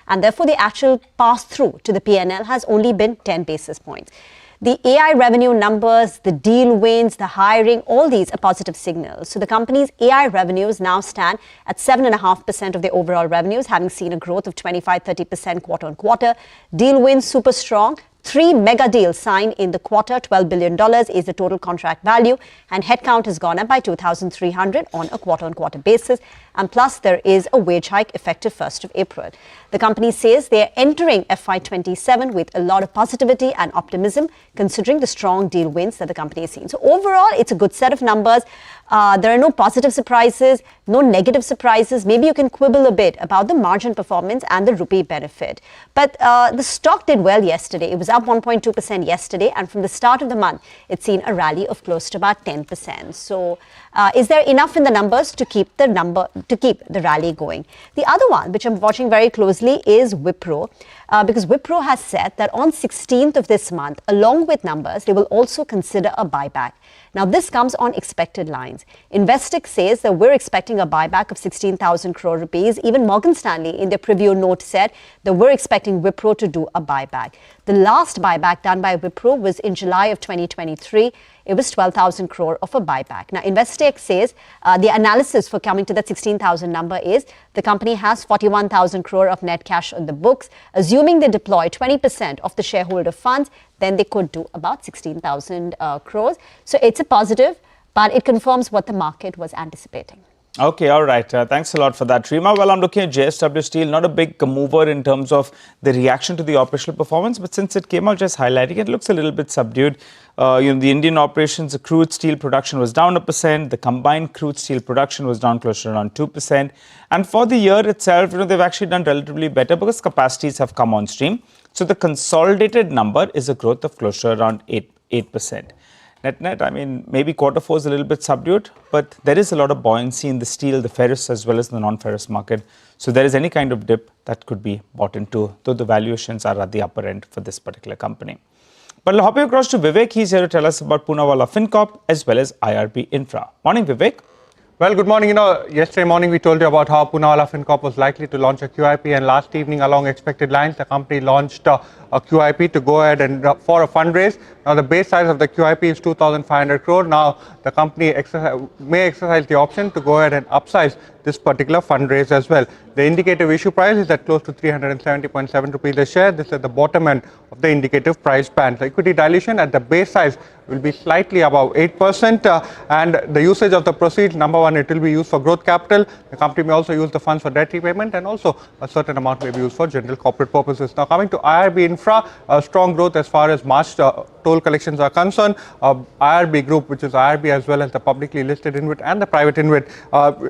and therefore the actual pass-through to the P&L has only been 10 basis points. The AI revenue numbers, the deal wins, the hiring, all these are positive signals. So the company's AI revenues now stand at 7.5% of the overall revenues, having seen a growth of 25-30% quarter on quarter. Deal wins super strong. 3 mega deals signed in the quarter, $12 billion is the total contract value, and headcount has gone up by 2,300 on a quarter-on-quarter basis. And plus, there is a wage hike effective 1st of April. The company says they are entering FY27 with a lot of positivity and optimism, considering the strong deal wins that the company has seen. So overall, it's a good set of numbers. There are no positive surprises, no negative surprises. Maybe you can quibble a bit about the margin performance and the rupee benefit. But the stock did well yesterday. It was up 1.2% yesterday, and from the start of the month, it's seen a rally of close to about 10%. So is there enough in the numbers to keep the rally going? The other one, which I'm watching very closely, is Wipro, because Wipro has said that on 16th of this month, along with numbers, they will also consider a buyback. Now, this comes on expected lines. Investec says that we're expecting a buyback of 16,000 crore rupees. Even Morgan Stanley, in their preview note, said that we're expecting Wipro to do a buyback. The last buyback done by Wipro was in July of 2023. It was 12,000 crore of a buyback. Now, Investec says the analysis for coming to that 16,000 number is the company has 41,000 crore of net cash on the books. Assuming they deploy 20% of the shareholder funds, then they could do about 16,000 crores. So it's a positive, but it confirms what the market was anticipating. Okay, all right. Thanks a lot for that, Reema. Well, I'm looking at JSW Steel, not a big mover in terms of the reaction to the operational performance, but since it came out just highlighting, it looks a little bit subdued. The Indian operations, the crude steel production was down 1%. The combined crude steel production was down close to around 2%. And for the year itself, they've actually done relatively better because capacities have come on stream. So the consolidated number is a growth of close to around 8%. Net, I mean, maybe Q4 is a little bit subdued, but there is a lot of buoyancy in the steel, the ferrous, as well as the non-ferrous market. So there is any kind of dip that could be bought into, though the valuations are at the upper end for this particular company. But I'll hop you across to Vivek. He's here to tell us about Poonawala Fincorp as well as IRB Infra. Morning, Vivek. Well, good morning. Yesterday morning we told you about how Poonawala Fincorp was likely to launch a QIP, and last evening, along expected lines, the company launched a QIP to go ahead and for a fundraise. Now, the base size of the QIP is 2,500 crore. Now, the company may exercise the option to go ahead and upsize this particular fundraise as well. The indicative issue price is at close to 370.7 rupees a share. This is at the bottom end of the indicative price band. The equity dilution at the base size will be slightly above 8%, and the usage of the proceeds, number one, it will be used for growth capital. The company may also use the funds for debt repayment, and also a certain amount may be used for general corporate purposes. Now, coming to IRB Infra, strong growth as far as March toll collections are concerned. IRB Group, which is IRB as well as the publicly listed InvIT and the private InvIT,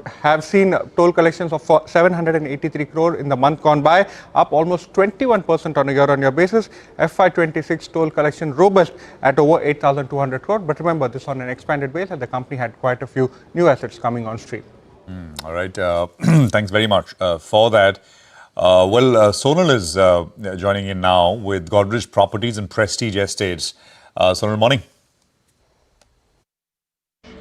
have seen toll collections of 783 crore in the month gone by, up almost 21% on a year-on-year basis. FY26 toll collection robust at over 8,200 crore. But remember, this on an expanded base, and the company had quite a few new assets coming on stream. All right. Thanks very much for that. Sonal is joining in now with Godrej Properties and Prestige Estates. Sonal, morning.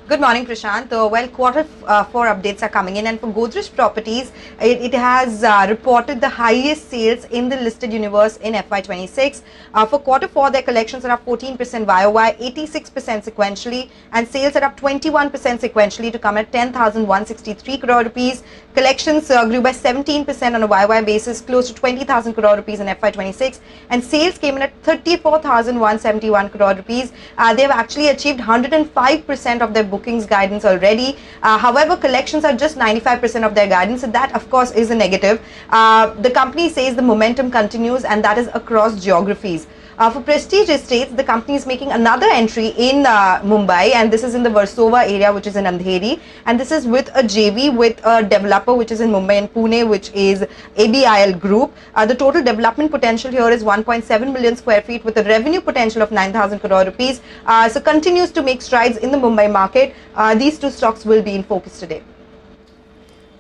Good morning, Prashant. Q4 updates are coming in, and for Godrej Properties, it has reported the highest sales in the listed universe in FY26. For Q4, their collections are up 14% YOY, 86% sequentially, and sales are up 21% sequentially to come at 10,163 crore rupees. Collections grew by 17% on a YOY basis, close to 20,000 crore rupees in FY26, and sales came in at 34,171 crore rupees. They have actually achieved 105% of their bookings guidance already. However, collections are just 95% of their guidance, and that, of course, is a negative. The company says the momentum continues, and that is across geographies. For Prestige Estates, the company is making another entry in Mumbai, and this is in the Versova area, which is in Andheri, and this is with a JV with a developer which is in Mumbai and Pune, which is ABIL Group. The total development potential here is 1.7 million square feet with a revenue potential of 9,000 crore rupees. So continues to make strides in the Mumbai market. These two stocks will be in focus today.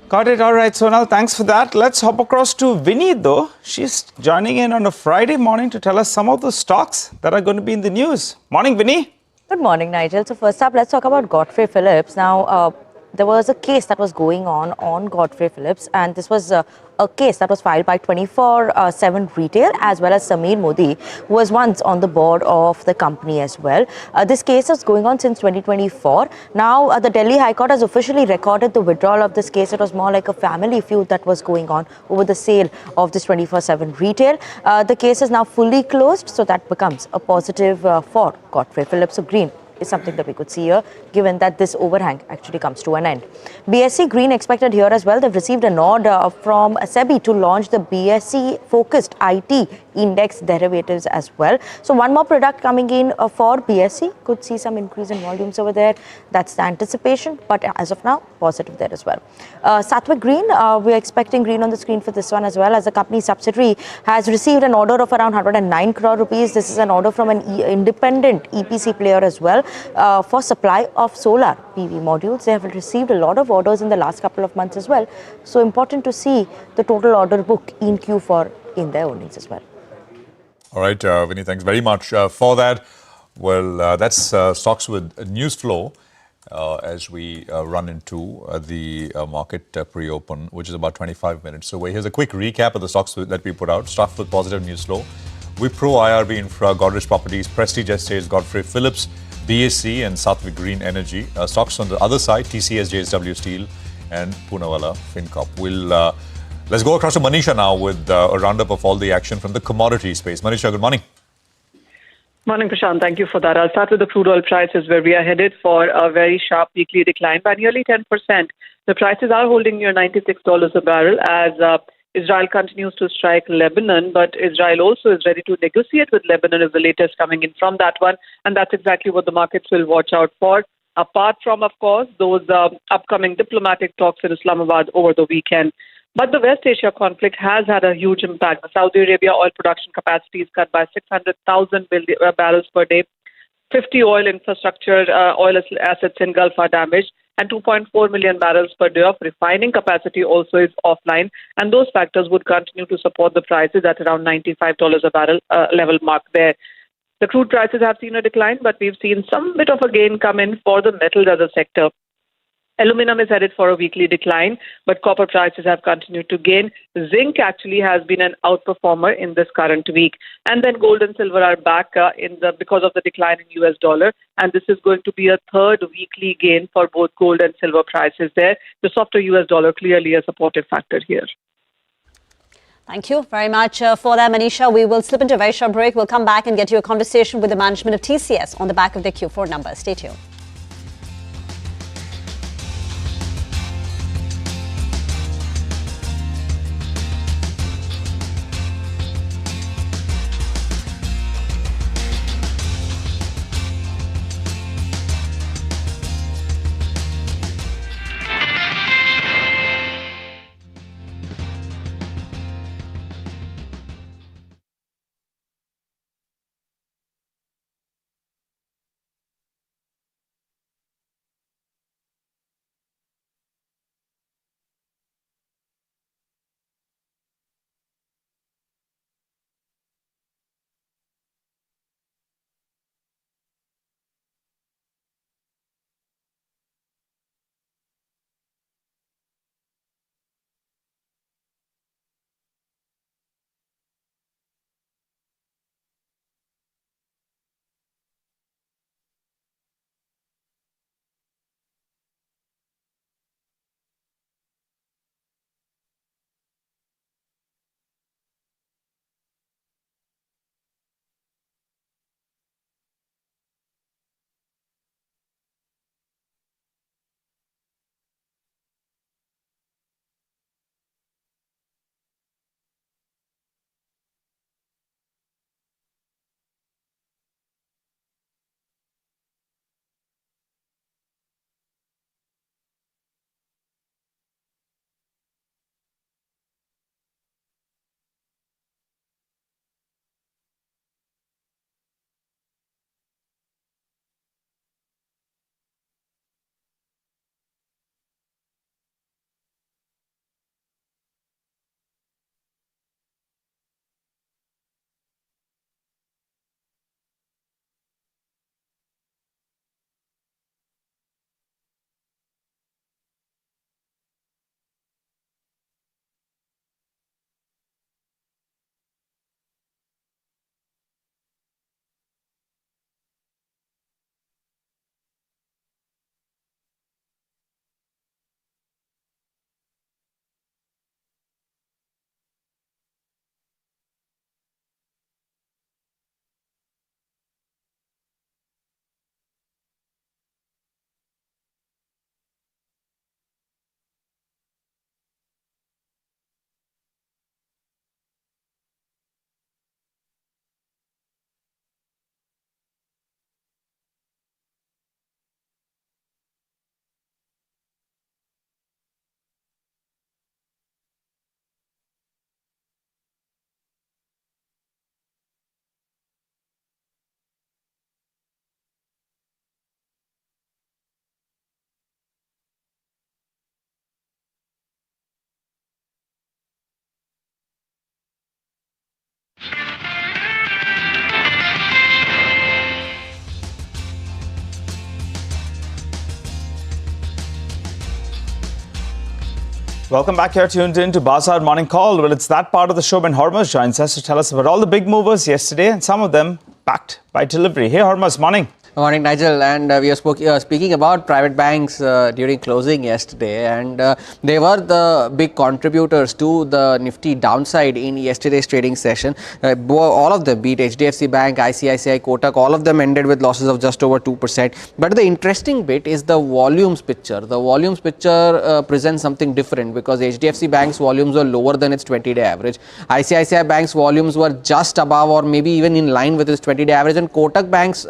Got it. All right, Sonal, thanks for that. Let's hop across to Vinny, though. She's joining in on a Friday morning to tell us some of the stocks that are going to be in the news. Morning, Vinny. Good morning, Nigel. So first up, let's talk about Godfrey Phillips. Now, there was a case that was going on Godfrey Phillips, and this was a case that was filed by 24/7 Retail as well as Sameer Modi, who was once on the board of the company as well. This case is going on since 2024. Now, the Delhi High Court has officially recorded the withdrawal of this case. It was more like a family feud that was going on over the sale of this 24/7 Retail. The case is now fully closed, so that becomes a positive for Godfrey Phillips. So green is something that we could see here, given that this overhang actually comes to an end. BSE green expected here as well. They've received an order from SEBI to launch the BSE focused IT index derivatives as well. So one more product coming in for BSE, could see some increase in volumes over there. That's the anticipation, but as of now, positive there as well. Satwik green, we're expecting green on the screen for this one as well, as the company subsidiary has received an order of around 109 crore rupees. This is an order from an independent EPC player as well, for supply of solar PV modules. They have received a lot of orders in the last couple of months as well. So important to see the total order book in Q4 in their earnings as well. All right, Vinny, thanks very much for that. Well, that's stocks with news flow as we run into the market pre-open, which is about 25 minutes. So here's a quick recap of the stocks that we put out. Start with positive news flow. Wipro, IRB Infra, Godrej Properties, Prestige Estates, Godfrey Phillips, BSE and Satwik Green Energy. Stocks on the other side, TCS, JSW Steel and Poonawala, Fincorp. Let's go across to Manisha now with a roundup of all the action from the commodity space. Manisha, good morning. Morning, Prashant. Thank you for that. I'll start with the crude oil prices, where we are headed for a very sharp weekly decline by nearly 10%. The prices are holding near $96 a barrel as Israel continues to strike Lebanon, but Israel also is ready to negotiate with Lebanon is the latest coming in from that one. And that's exactly what the markets will watch out for. Apart from, of course, those upcoming diplomatic talks in Islamabad over the weekend. But the West Asia conflict has had a huge impact. The Saudi Arabia oil production capacity is cut by 600,000 barrels per day. 50 oil infrastructure, oil assets in Gulf are damaged, and 2.4 million barrels per day of refining capacity also is offline. And those factors would continue to support the prices at around $95 a barrel level mark there. The crude prices have seen a decline, but we've seen some bit of a gain come in for the metals as a sector. Aluminum is headed for a weekly decline, but copper prices have continued to gain. Zinc actually has been an outperformer in this current week. And then gold and silver are back because of the decline in US dollar. And this is going to be a third weekly gain for both gold and silver prices there. The softer US dollar clearly a supportive factor here. Thank you very much for that, Manisha. We will slip into a very short break. We'll come back and get you a conversation with the management of TCS on the back of their Q4 numbers. Stay tuned. Welcome back here, tuned in to Bazaar Morning Call. Well, it's that part of the show when Hormuz joins us to tell us about all the big movers yesterday and some of them backed by delivery. Hey, Hormuz, morning. Good morning, Nigel. And we are speaking about private banks during closing yesterday, and they were the big contributors to the nifty downside in yesterday's trading session. All of them, be it HDFC Bank, ICICI, Kotak, all of them ended with losses of just over 2%. But the interesting bit is the volumes picture. The volumes picture presents something different because HDFC Bank's volumes were lower than its 20-day average. ICICI Bank's volumes were just above or maybe even in line with its 20-day average, and Kotak Bank's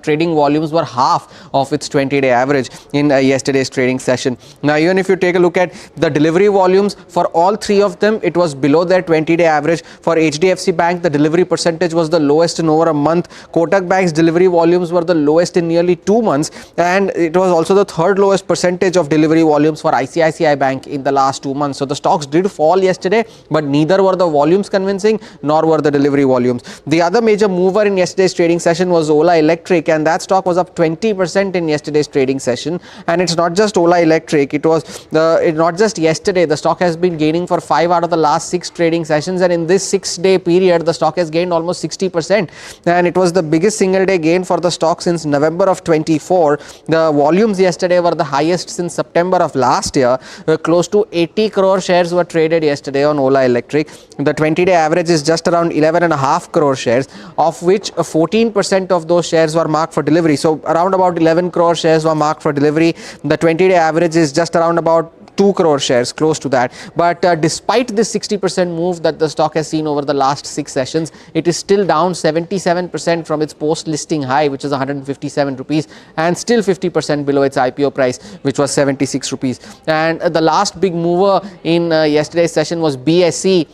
trading volumes were half of its 20-day average in yesterday's trading session. Now, even if you take a look at the delivery volumes for all three of them, it was below their 20-day average. For HDFC Bank, the delivery percentage was the lowest in over a month. Kotak Bank's delivery volumes were the lowest in nearly 2 months, and it was also the third lowest percentage of delivery volumes for ICICI Bank in the last 2 months. So the stocks did fall yesterday, but neither were the volumes convincing nor were the delivery volumes. The other major mover in yesterday's trading session was Ola Electric, and that stock was up 20% in yesterday's trading session. And it's not just Ola Electric, it was not just yesterday. The stock has been gaining for 5 out of the last 6 trading sessions, and in this 6-day period the stock has gained almost 60%, and it was the biggest single day gain for the stock since November of 24. The volumes yesterday were the highest since September of last year. Close to 80 crore shares were traded yesterday on Ola Electric. The 20-day average is just around 11.5 crore shares, of which 14% of those shares were marked for delivery. So around about 11 crore shares were marked for delivery. The 20-day average is just around about 2 crore shares, close to that. But despite this 60% move that the stock has seen over the last 6 sessions, it is still down 77% from its post-listing high, which is 157 rupees, and still 50% below its IPO price, which was 76 rupees. And the last big mover in yesterday's session was BSE.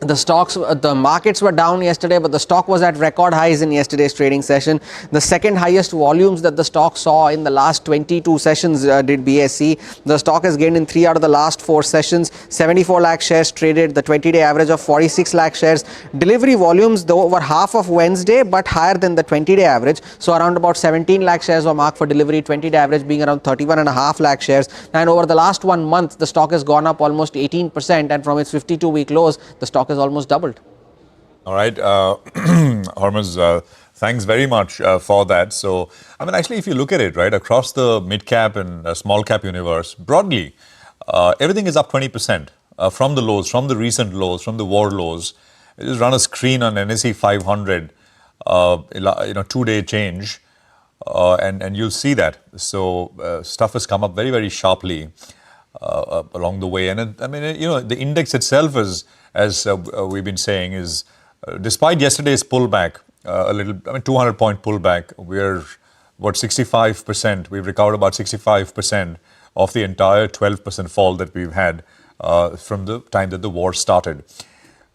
The markets were down yesterday, but the stock was at record highs in yesterday's trading session. The second highest volumes that the stock saw in the last 22 sessions did BSE. The stock has gained in 3 out of the last 4 sessions. 74 lakh shares traded, the 20-day average of 46 lakh shares. Delivery volumes though were half of Wednesday, but higher than the 20-day average. So around about 17 lakh shares were marked for delivery, 20-day average being around 31.5 lakh shares. And over the last 1 month, the stock has gone up almost 18%, and from its 52-week lows, the stock has almost doubled. All right, Hormuz, thanks very much for that. So, I mean, actually, if you look at it, right, across the mid-cap and small-cap universe, broadly, everything is up 20% from the lows, from the recent lows, from the war lows. I just run a screen on NSE 500, 2-day change, and you'll see that. So, stuff has come up very, very sharply along the way. And the index itself is, as we've been saying, is despite yesterday's pullback, 200-point pullback, we're 65%. We've recovered about 65% of the entire 12% fall that we've had from the time that the war started.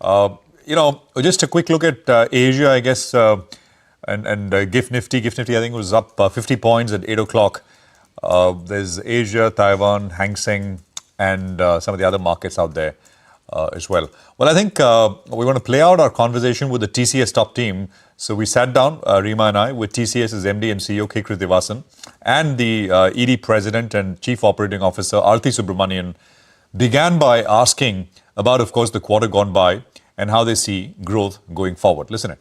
Just a quick look at Asia, I guess, and GIFT Nifty. GIFT Nifty, I think, was up 50 points at 8 o'clock. There's Asia, Taiwan, Hang Seng, and some of the other markets out there as well. Well, I think we want to play out our conversation with the TCS top team. So we sat down, Rima and I, with TCS's MD and CEO, K. Krithivasan, and the ED President and Chief Operating Officer, Aarthi Subramanian, began by asking about, of course, the quarter gone by and how they see growth going forward. Listen in.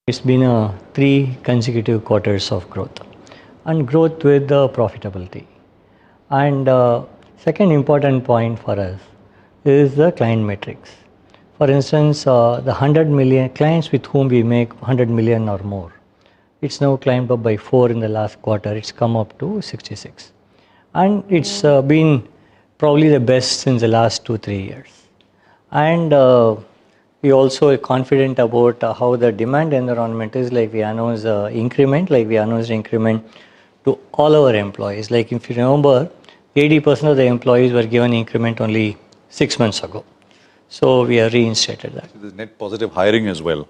It's been 3 consecutive quarters of growth, and growth with profitability. And second important point for us is the client metrics. For instance, the 100 million clients with whom we make 100 million or more, it's now climbed up by 4 in the last quarter. It's come up to 66. And it's been probably the best since the last 2-3 years. And we also are confident about how the demand environment is. Like we announced increment, to all our employees. Like if you remember, 80% of the employees were given increment only 6 months ago. So we have reinstated that. So there's net positive hiring as well.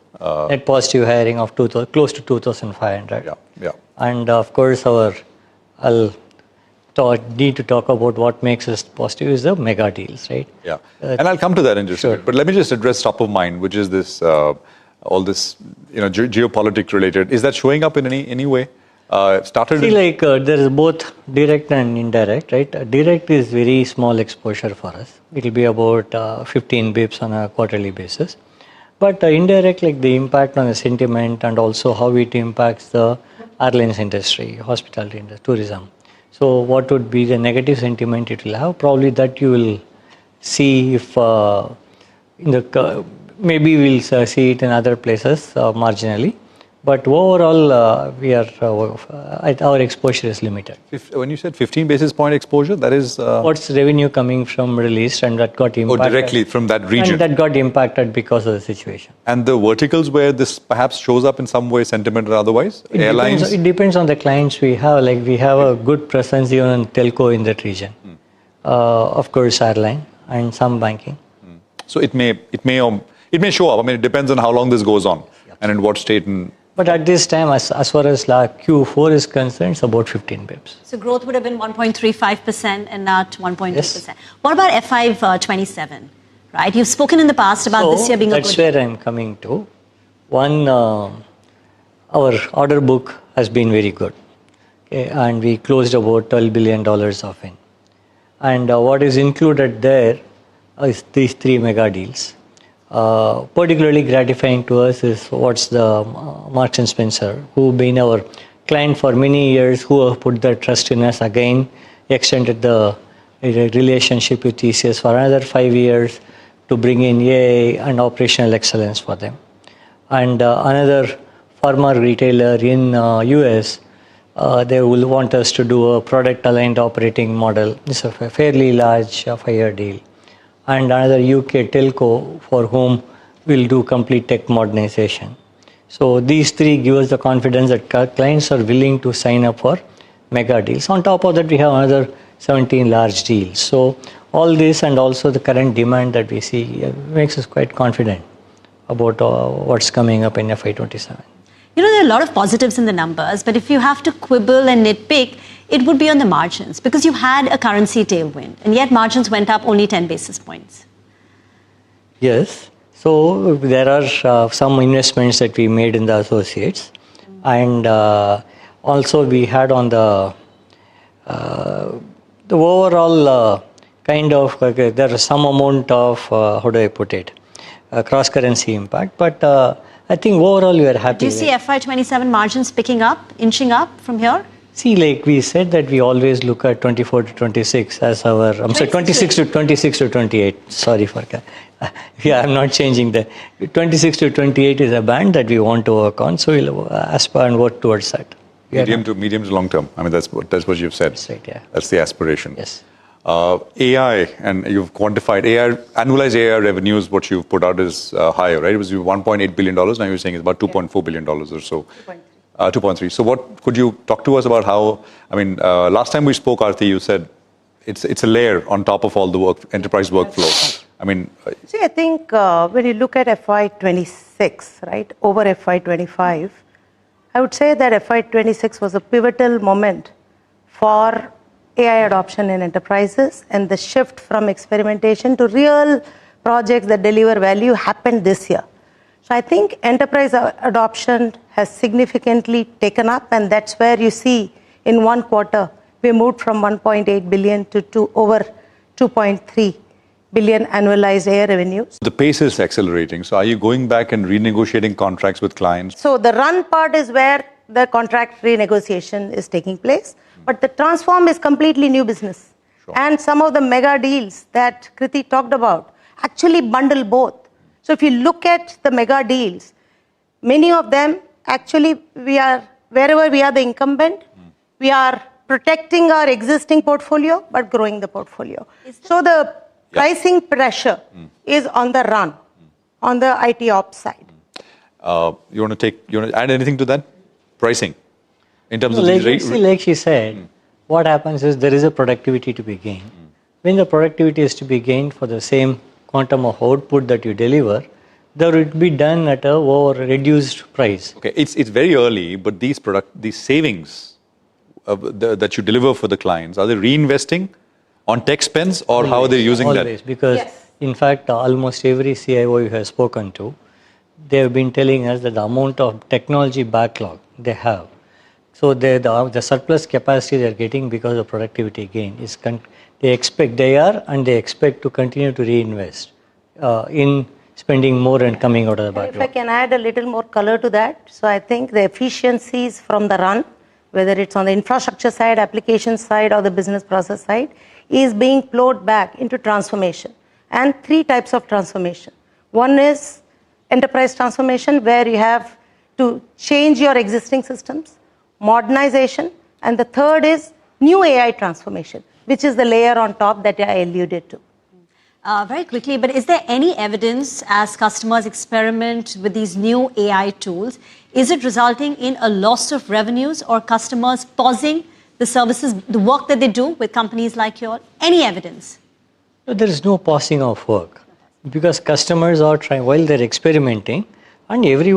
Net positive hiring of close to 2,500. Yeah. And of course, I'll need to talk about what makes us positive is the mega deals, right? Yeah. And I'll come to that in just a bit. But let me just address top of mind, which is this all this geopolitics related. Is that showing up in any way? started? See, like there is both direct and indirect, right? Direct is very small exposure for us. It will be about 15 bips on a quarterly basis. But indirect, like the impact on the sentiment and also how it impacts the airlines industry, hospitality industry, tourism. So what would be the negative sentiment it will have? Probably that you will see if maybe we'll see it in other places marginally. But overall, our exposure is limited. When you said 15 basis point exposure, that is... What's revenue coming from Middle East and that got impacted? Oh, directly from that region. And that got impacted because of the situation. And the verticals where this perhaps shows up in some way, sentiment or otherwise? Airlines? It depends on the clients we have. Like we have a good presence even in telco in that region. Of course, airline and some banking. So it may show up. I mean, it depends on how long this goes on and in what state. But at this time, as far as Q4 is concerned, it's about 15 bips. So growth would have been 1.35% and not 1.2%. Yes. What about FY27? Right? You've spoken in the past about this year being a good... That's where I'm coming to. One, our order book has been very good. Okay, and we closed about $12 billion of in. And what is included there is these 3 mega deals. Particularly gratifying to us is what's the Marks and Spencer, who've been our client for many years, who have put their trust in us again, extended the relationship with TCS for another 5 years to bring in AI and operational excellence for them. And another pharma retailer in US, they will want us to do a product aligned operating model. It's a fairly large 5-year deal. And another UK telco for whom we'll do complete tech modernization. So these 3 give us the confidence that clients are willing to sign up for mega deals. On top of that, we have another 17 large deals. So all this and also the current demand that we see makes us quite confident about what's coming up in FY27. You know, there are a lot of positives in the numbers, but if you have to quibble and nitpick, it would be on the margins because you had a currency tailwind and yet margins went up only 10 basis points. Yes. So there are some investments that we made in the associates and also we had on the overall kind of, there is some amount of, how do I put it, cross-currency impact, but I think overall we are happy. Do you see FY27 margins picking up, inching up from here? See, like we said that we always look at 24 to 26 as our, I'm sorry, 26 to 28. Sorry for that. Yeah, I'm not changing that. 26 to 28 is a band that we want to work on, so we'll aspire and work towards that. Medium to long term. I mean, that's what you've said. That's right, yeah. That's the aspiration. Yes. AI, and you've quantified AI, annualized AI revenues, what you've put out is higher, right? It was $1.8 billion. Now you're saying it's about $2.4 billion or so. 2.3. So what could you talk to us about how, I mean, last time we spoke, Aarti, you said it's a layer on top of all the enterprise workflow. I mean... See, I think when you look at FY26, right, over FY25, I would say that FY26 was a pivotal moment for AI adoption in enterprises, and the shift from experimentation to real projects that deliver value happened this year. So I think enterprise adoption has significantly taken up, and that's where you see in one quarter we moved from 1.8 billion to over 2.3 billion annualized AI revenues. The pace is accelerating. So are you going back and renegotiating contracts with clients? So the run part is where the contract renegotiation is taking place. But the transform is completely new business. Sure. And some of the mega deals that Kriti talked about actually bundle both. So if you look at the mega deals, many of them actually wherever we are the incumbent, we are protecting our existing portfolio but growing the portfolio. So the pricing pressure is on the run, on the IT ops side. You want to add anything to that? Pricing? In terms of like she said, what happens is there is a productivity to be gained. When the productivity is to be gained for the same quantum of output that you deliver, that would be done at a reduced price. Okay, it's very early, but these savings that you deliver for the clients, are they reinvesting on tech spends or always, how are they using always, that? Because in fact, almost every CIO you have spoken to, they have been telling us that the amount of technology backlog they have, So the surplus capacity they are getting because of productivity gain is they expect to continue to reinvest in spending more and coming out of the backlog. If I can add a little more color to that, so I think the efficiencies from the run, whether it's on the infrastructure side, application side, or the business process side, is being plowed back into transformation. And 3 types of transformation. One is enterprise transformation, where you have to change your existing systems, modernization, and the third is new AI transformation, which is the layer on top that I alluded to. Very quickly, but is there any evidence as customers experiment with these new AI tools? Is it resulting in a loss of revenues or customers pausing the services, the work that they do with companies like yours? Any evidence? There is no pausing of work because customers are trying, while they're experimenting, and nobody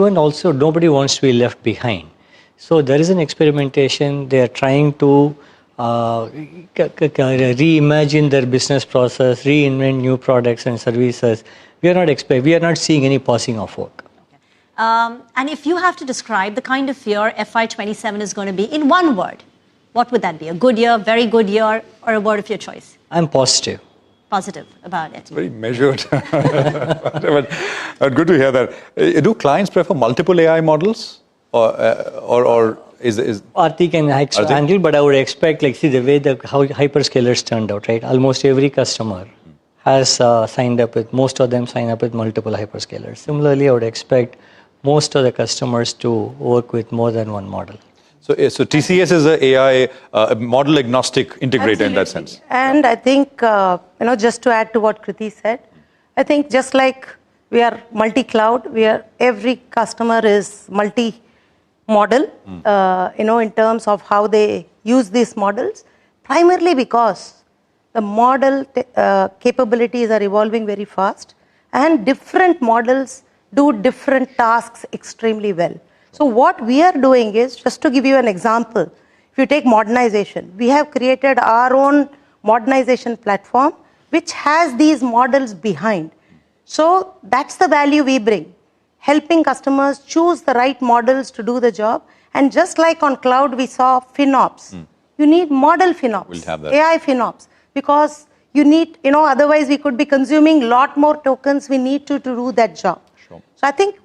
wants to be left behind. So there is an experimentation. They are trying to reimagine their business process, reinvent new products and services. We are not seeing any pausing of work. And if you have to describe the kind of year FY27 is going to be in one word, what would that be? A good year, very good year, or a word of your choice? I'm positive. Positive about it. Very measured. But good to hear that. Do clients prefer multiple AI models, or is Aarti can handle, but I would expect, see the way how hyperscalers turned out, right? Almost every customer has signed up with, most of them sign up with multiple hyperscalers. Similarly, I would expect most of the customers to work with more than one model. So TCS is an AI model agnostic integrator. Absolutely. In that sense. And I think, just to add to what Kriti said, I think just like we are multi-cloud, every customer is multi-model, in terms of how they use these models, primarily because the model capabilities are evolving very fast and different models do different tasks extremely well. So what we are doing is, just to give you an example, if you take modernization, we have created our own modernization platform which has these models behind. So that's the value we bring, helping customers choose the right models to do the job. And just like on cloud we saw FinOps, you need model FinOps, we'll have that. AI FinOps, because you need, otherwise we could be consuming a lot more tokens we need to do that job. Sure. So I think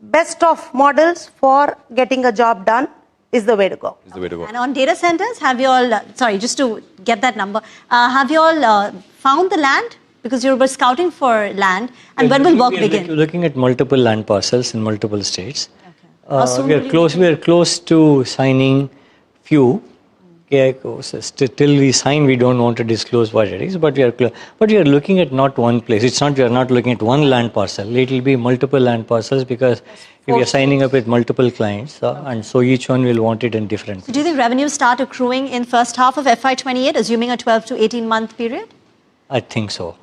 best of models for getting a job done is the way to go. And on data centers, have you all, just to get that number, have you all found the land? Because you were scouting for land, and when will work begin? We're looking at multiple land parcels in multiple states. Okay. We are close to signing few. Till we sign, we don't want to disclose what it is, but we are looking at not one place. It's not, we are not looking at one land parcel. It will be multiple land parcels because we are signing up with multiple clients, and so each one will want it in different. So do you think revenues start accruing in first half of FY28, assuming a 12 to 18 month period? I think so.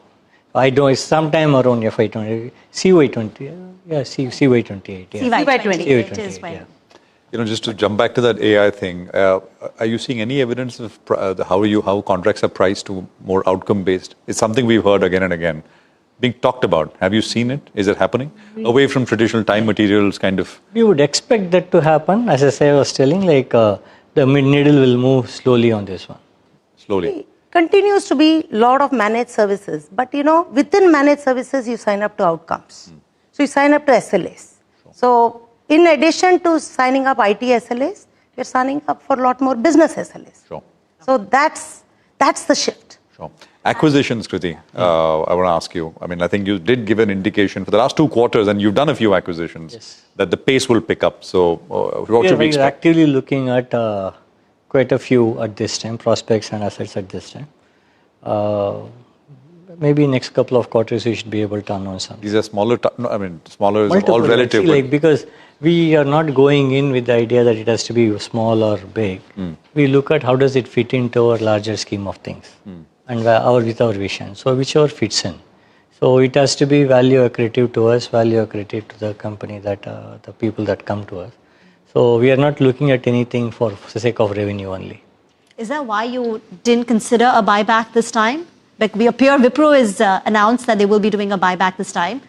I don't. It's sometime around FY20, CY20, CY28. CY28 is when. Yeah. Just to jump back to that AI thing, are you seeing any evidence of how contracts are priced to more outcome-based? It's something we've heard again and again being talked about. Have you seen it? Is it happening? Away from traditional time materials kind of? We would expect that to happen. As I was telling, the needle will move slowly on this one. Slowly. It continues to be a lot of managed services. But, within managed services, you sign up to outcomes. So you sign up to SLAs. Sure. So in addition to signing up IT SLAs, we're signing up for a lot more business SLAs. Sure. So that's the shift. Sure. Acquisitions, Kriti, I want to ask you. I think you did give an indication for the last 2 quarters, and you've done a few acquisitions, that the pace will pick up. So what should we expect? We're actively looking at quite a few at this time, prospects and assets at this time. Maybe next couple of quarters we should be able to announce something. These are smaller, smaller is all relative. Because we are not going in with the idea that it has to be small or big. We look at how does it fit into our larger scheme of things and with our vision. So whichever fits in. So it has to be value accretive to us, value accretive to the company, that the people that come to us. So we are not looking at anything for the sake of revenue only. Is that why you didn't consider a buyback this time? Like your peer Wipro is announced that they will be doing a buyback this time.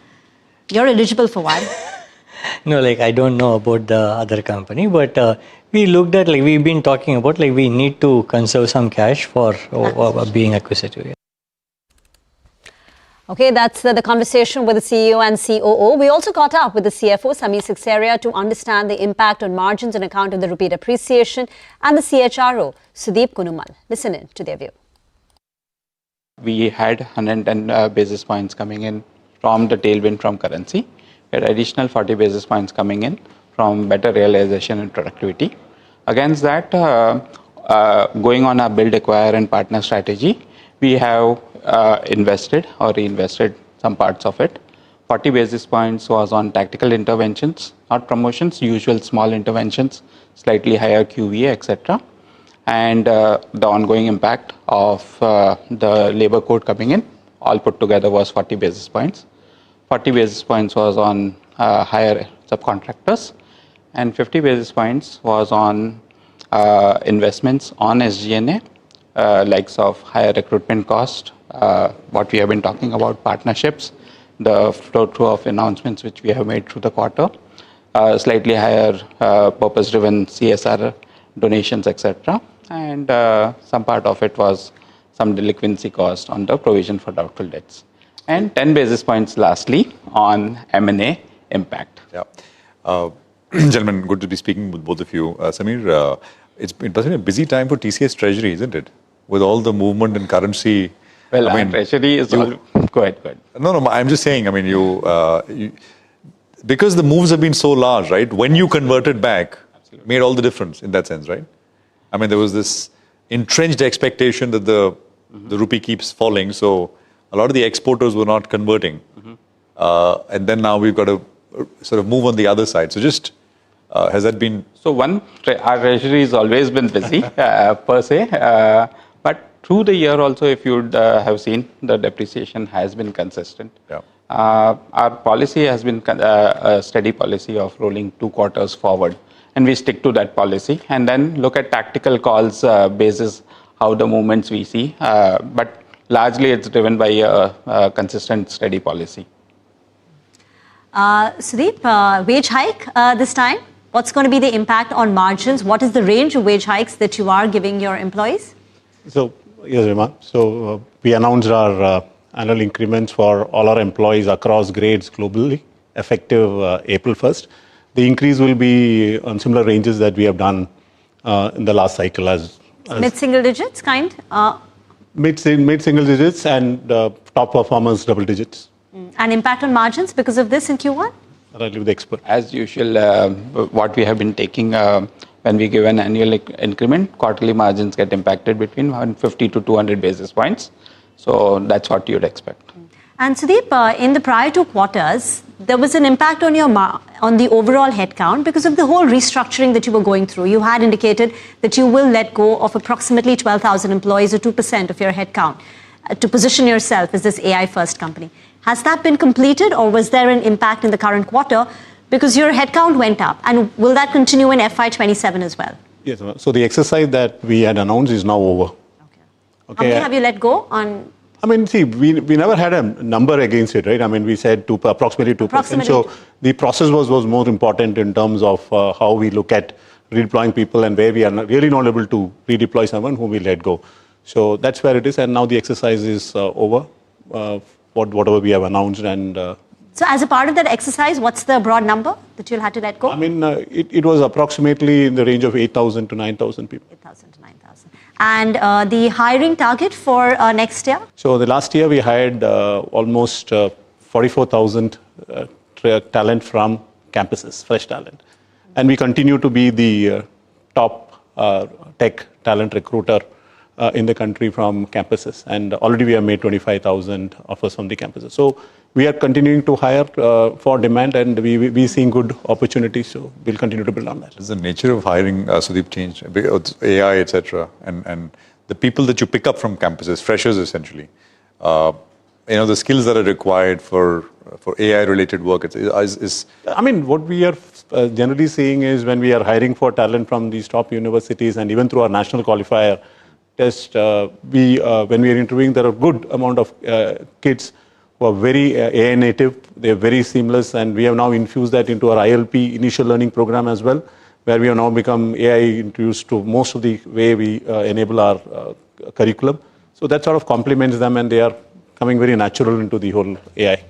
You're eligible for one. No, like I don't know about the other company, but we looked at, like we've been talking about, like we need to conserve some cash for being acquisitive. Okay, that's the conversation with the CEO and COO. We also caught up with the CFO, Samir Sikseria, to understand the impact on margins on account of the rupee depreciation, and the CHRO, Sudeep Kunumal. Listen in to their view. We had 110 basis points coming in from the tailwind from currency. We had additional 40 basis points coming in from better realization and productivity. Against that, going on our build, acquire and partner strategy, we have invested or reinvested some parts of it. 40 basis points was on tactical interventions, not promotions, usual small interventions, slightly higher QVA, etc. And the ongoing impact of the labor code coming in, all put together was 40 basis points. 40 basis points was on higher subcontractors, and 50 basis points was on investments on SG&A, likes of higher recruitment cost, what we have been talking about, partnerships, the flow through of announcements which we have made through the quarter, slightly higher purpose-driven CSR donations, etc. And some part of it was some delinquency cost on the provision for doubtful debts. And 10 basis points lastly on M&A impact. Yeah. Gentlemen, good to be speaking with both of you. Samir, it's been a busy time for TCS Treasury, isn't it? With all the movement in currency. Well, I mean, Treasury is all... Go ahead. No, I'm just saying, I mean, you because the moves have been so large, right? When you converted back, absolutely, made all the difference in that sense, right? I mean, there was this entrenched expectation that the rupee keeps falling, so a lot of the exporters were not converting. And then now we've got to sort of move on the other side. So just, has that been... So our treasury has always been busy, per se. But through the year also, if you'd have seen, the depreciation has been consistent. Yeah. Our policy has been a steady policy of rolling 2 quarters forward. And we stick to that policy and then look at tactical calls basis how the movements we see. But largely it's driven by a consistent, steady policy. Sudeep, wage hike this time. What's going to be the impact on margins? What is the range of wage hikes that you are giving your employees? So, yes, Rima. So, we announced our annual increments for all our employees across grades globally, effective April 1st. The increase will be on similar ranges that we have done in the last cycle as mid-single digits, kind? Mid-single digits and top performers double digits. And impact on margins because of this in Q1? I'll leave the expert. As usual, what we have been taking when we give an annual increment, quarterly margins get impacted between 150 to 200 basis points. So that's what you'd expect. And Sudeep, in the prior 2 quarters, there was an impact on your on the overall headcount because of the whole restructuring that you were going through. You had indicated that you will let go of approximately 12,000 employees or 2% of your headcount to position yourself as this AI-first company. Has that been completed, or was there an impact in the current quarter because your headcount went up? And will that continue in FY27 as well? Yes. So the exercise that we had announced is now over. Okay. How many have you let go on? I mean, see, we never had a number against it, right? I mean, we said approximately 2%. So the process was more important in terms of how we look at redeploying people and where we are really not able to redeploy someone whom we let go. So that's where it is. And now the exercise is over, whatever we have announced. And so as a part of that exercise, what's the broad number that you'll have to let go? I mean, it was approximately in the range of 8,000 to 9,000 people. 8,000 to 9,000. And the hiring target for next year? So the last year we hired almost 44,000 talent from campuses, fresh talent. And we continue to be the top tech talent recruiter in the country from campuses. And already we have made 25,000 offers from the campuses. So we are continuing to hire for demand, and we're seeing good opportunities. So we'll continue to build on that. Does the nature of hiring, Sudeep, change? AI, etc. And the people that you pick up from campuses, freshers essentially, the skills that are required for AI-related work is... I mean, what we are generally seeing is when we are hiring for talent from these top universities and even through our national qualifier test, when we are interviewing, there are a good amount of kids who who are very AI native. They're very seamless, and we have now infused that into our ILP initial learning program as well, where we have now become AI introduced to most of the way we enable our curriculum. So that sort of complements them, and they are coming very natural into the whole AI.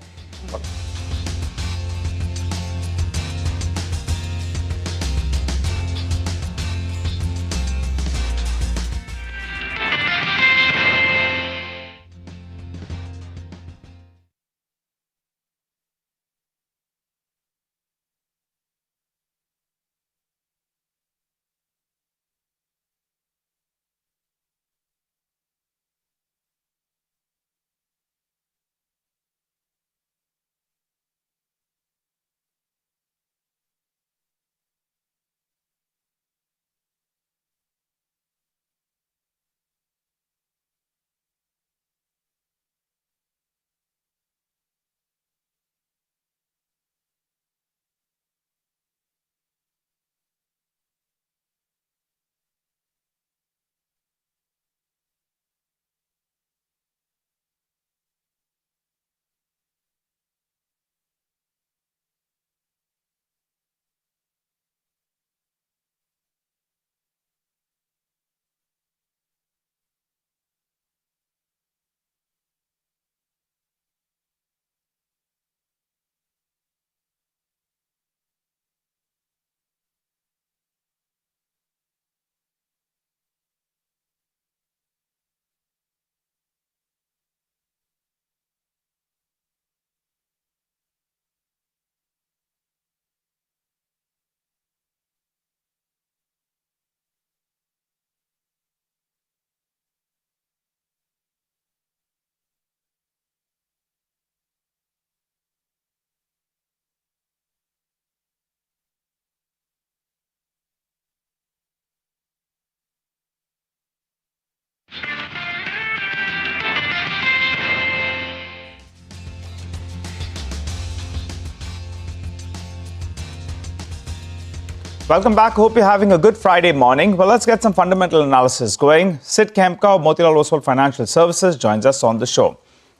Welcome back. Hope you're having a good Friday morning. Well, let's get some fundamental analysis going. Sid Khemka of Motilal Oswal Financial Services joins us on the show.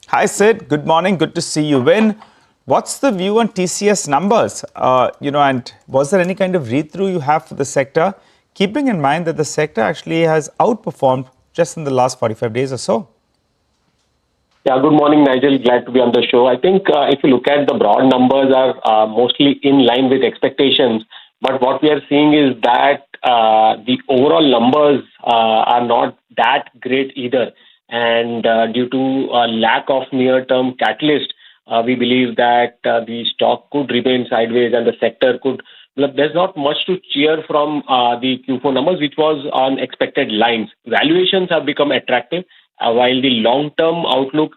Hi, Sid. Good morning. Good to see you in. What's the view on TCS numbers? And was there any kind of read-through you have for the sector, keeping in mind that the sector actually has outperformed just in the last 45 days or so? Yeah, good morning, Nigel. Glad to be on the show. I think if you look at the broad numbers are mostly in line with expectations. But what we are seeing is that the overall numbers are not that great either. And due to a lack of near-term catalyst, we believe that the stock could remain sideways and the sector could. There's not much to cheer from the Q4 numbers, which was on expected lines. Valuations have become attractive, while the long-term outlook,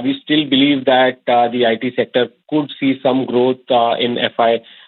we still believe that the IT sector could see some growth in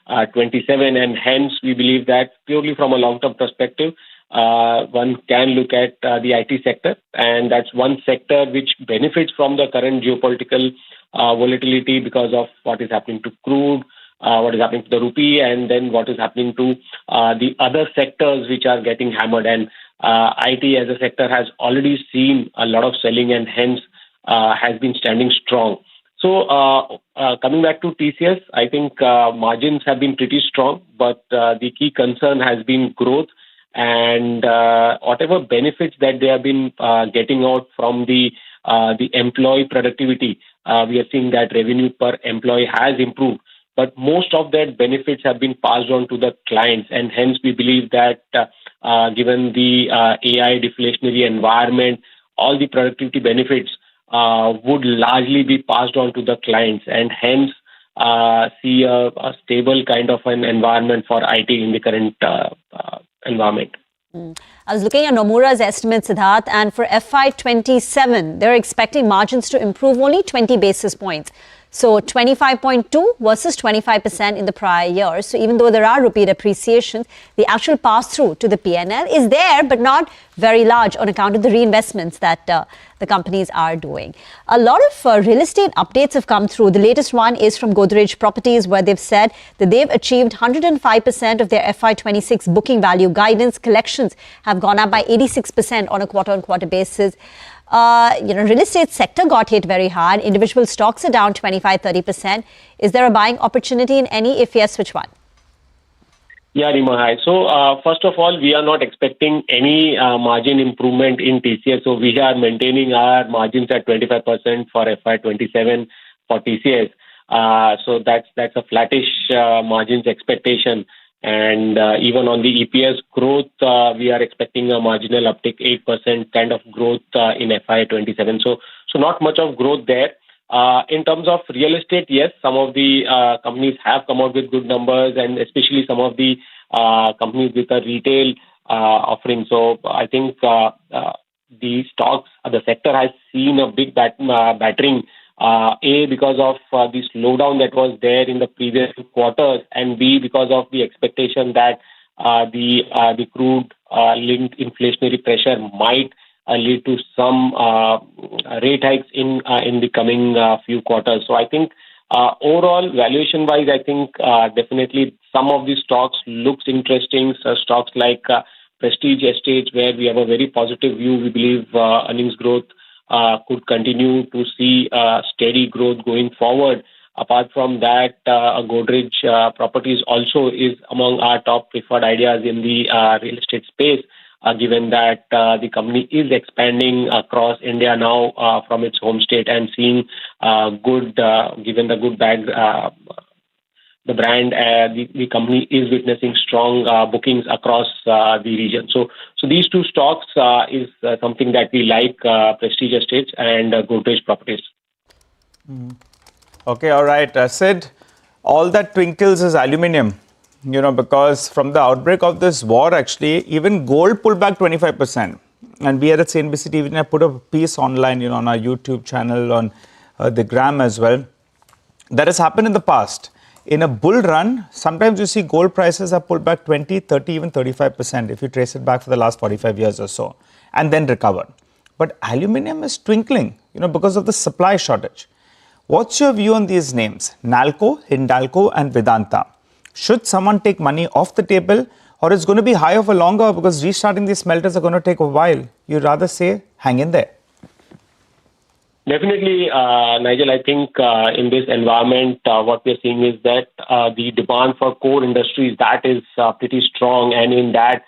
FY27, and hence we believe that purely from a long-term perspective, one can look at the IT sector, and that's one sector which benefits from the current geopolitical volatility because of what is happening to crude, what is happening to the rupee, and then what is happening to the other sectors which are getting hammered. And IT as a sector has already seen a lot of selling and hence has been standing strong. So coming back to TCS, I think margins have been pretty strong, but the key concern has been growth and whatever benefits that they have been getting out from the employee productivity. We are seeing that revenue per employee has improved, but most of that benefits have been passed on to the clients, and hence we believe that given the AI deflationary environment, all the productivity benefits would largely be passed on to the clients, and hence see a stable kind of an environment for IT in the current environment. I was looking at Nomura's estimate, Siddharth, and for FY27, they're expecting margins to improve only 20 basis points. So 25.2 versus 25% in the prior year. So even though there are rupee depreciations, the actual pass-through to the P&L is there, but not very large on account of the reinvestments that the companies are doing. A lot of real estate updates have come through. The latest one is from Godrej Properties, where they've said that they've achieved 105% of their FY26 booking value guidance. Collections have gone up by 86% on a quarter-on-quarter basis. Real estate sector got hit very hard. Individual stocks are down 25-30%. Is there a buying opportunity in any? If yes, which one? Yeah, Rima, hi. So, first of all, we are not expecting any margin improvement in TCS. So, we are maintaining our margins at 25% for FY27 for TCS. So, that's a flattish margins expectation. And even on the EPS growth, we are expecting a marginal uptick, 8% kind of growth in FY27. So, not much of growth there. In terms of real estate, yes, some of the companies have come out with good numbers, and especially some of the companies with a retail offering. So I think the stocks, the sector has seen a big battering, because of the slowdown that was there in the previous quarters, and B, because of the expectation that the crude linked inflationary pressure might lead to some rate hikes in the coming few quarters. So I think overall valuation wise, I think definitely some of these stocks looks interesting. So stocks like Prestige Estates, where we have a very positive view, we believe earnings growth could continue to see steady growth going forward. Apart from that, Godrej Properties also is among our top preferred ideas in the real estate space, given that the company is expanding across India now from its home state and seeing good, given the good bag, the brand, the company is witnessing strong bookings across the region. So these two stocks is something that we like, Prestige Estates and Godrej Properties. Okay, all right. Sid, all that twinkles is aluminium, because from the outbreak of this war, actually, even gold pulled back 25%. And we at CNBC-TV18 put a piece online, on our YouTube channel, on the Gram as well. That has happened in the past. In a bull run, sometimes you see gold prices have pulled back 20, 30, even 35% if you trace it back for the last 45 years or so, and then recover. But aluminium is twinkling, because of the supply shortage. What's your view on these names? Nalco, Hindalco, and Vedanta. Should someone take money off the table, or it's going to be higher for longer because restarting these smelters are going to take a while? You'd rather say hang in there. Definitely, Nigel, I think in this environment, what we're seeing is that the demand for core industries, that is pretty strong. And in that,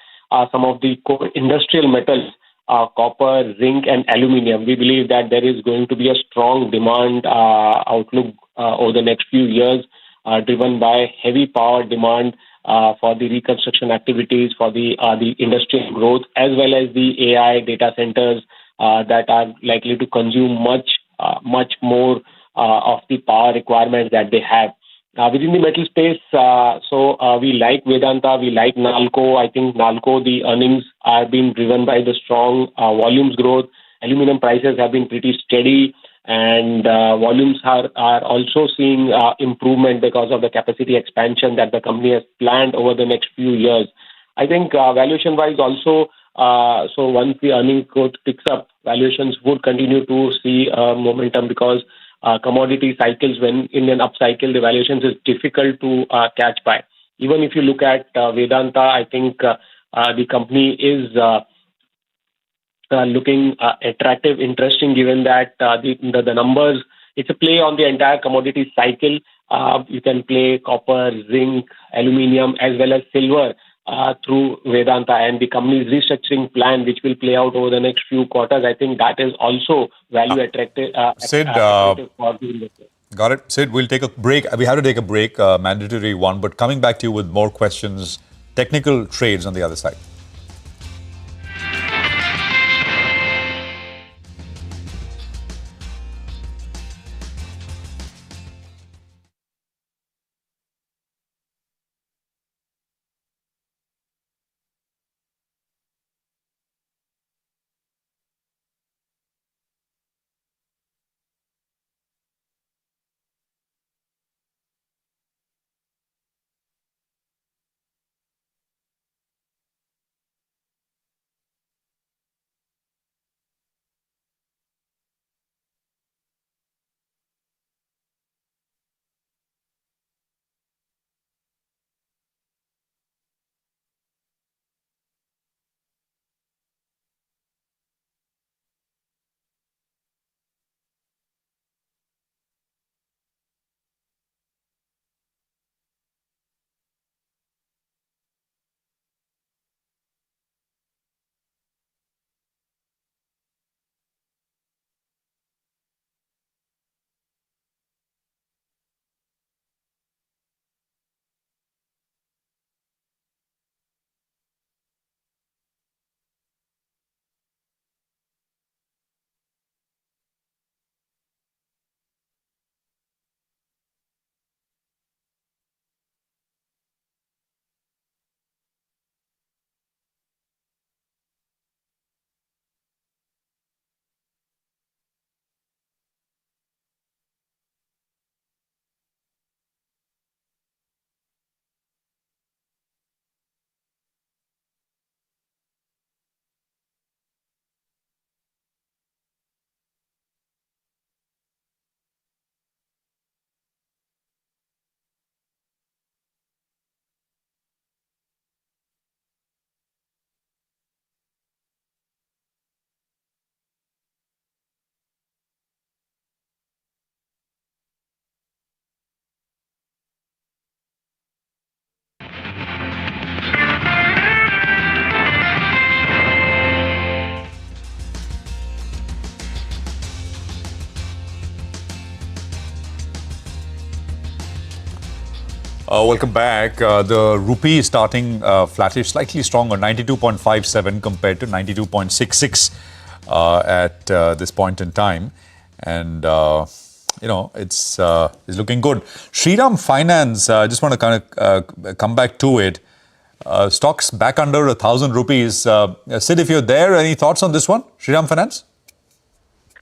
some of the core industrial metals, copper, zinc, and aluminium, we believe that there is going to be a strong demand outlook over the next few years, driven by heavy power demand for the reconstruction activities, for the industrial growth, as well as the AI data centers that are likely to consume much more of the power requirements that they have. Within the metal space, we like Vedanta, we like Nalco. I think Nalco, the earnings are being driven by the strong volumes growth. Aluminum prices have been pretty steady, and volumes are also seeing improvement because of the capacity expansion that the company has planned over the next few years. I think valuation-wise also, so once the earnings growth picks up, valuations would continue to see momentum, because commodity cycles, when in an up cycle, the valuations is difficult to catch by. Even if you look at Vedanta, I think the company is looking attractive, interesting, given that the numbers, it's a play on the entire commodity cycle. You can play copper, zinc, aluminium, as well as silver through Vedanta, and the company's restructuring plan, which will play out over the next few quarters. I think that is also value attractive. Sid, attractive for the investor. Got it. Sid, we'll take a break. We have to take a break, mandatory one, but coming back to you with more questions, technical trades on the other side. Welcome back. The rupee is starting flattish, slightly stronger, 92.57 compared to 92.66 at this point in time. And, it's looking good. Shriram Finance, I just want to kind of come back to it. Stocks back under 1,000 rupees. Sid, if you're there, any thoughts on this one? Shriram Finance?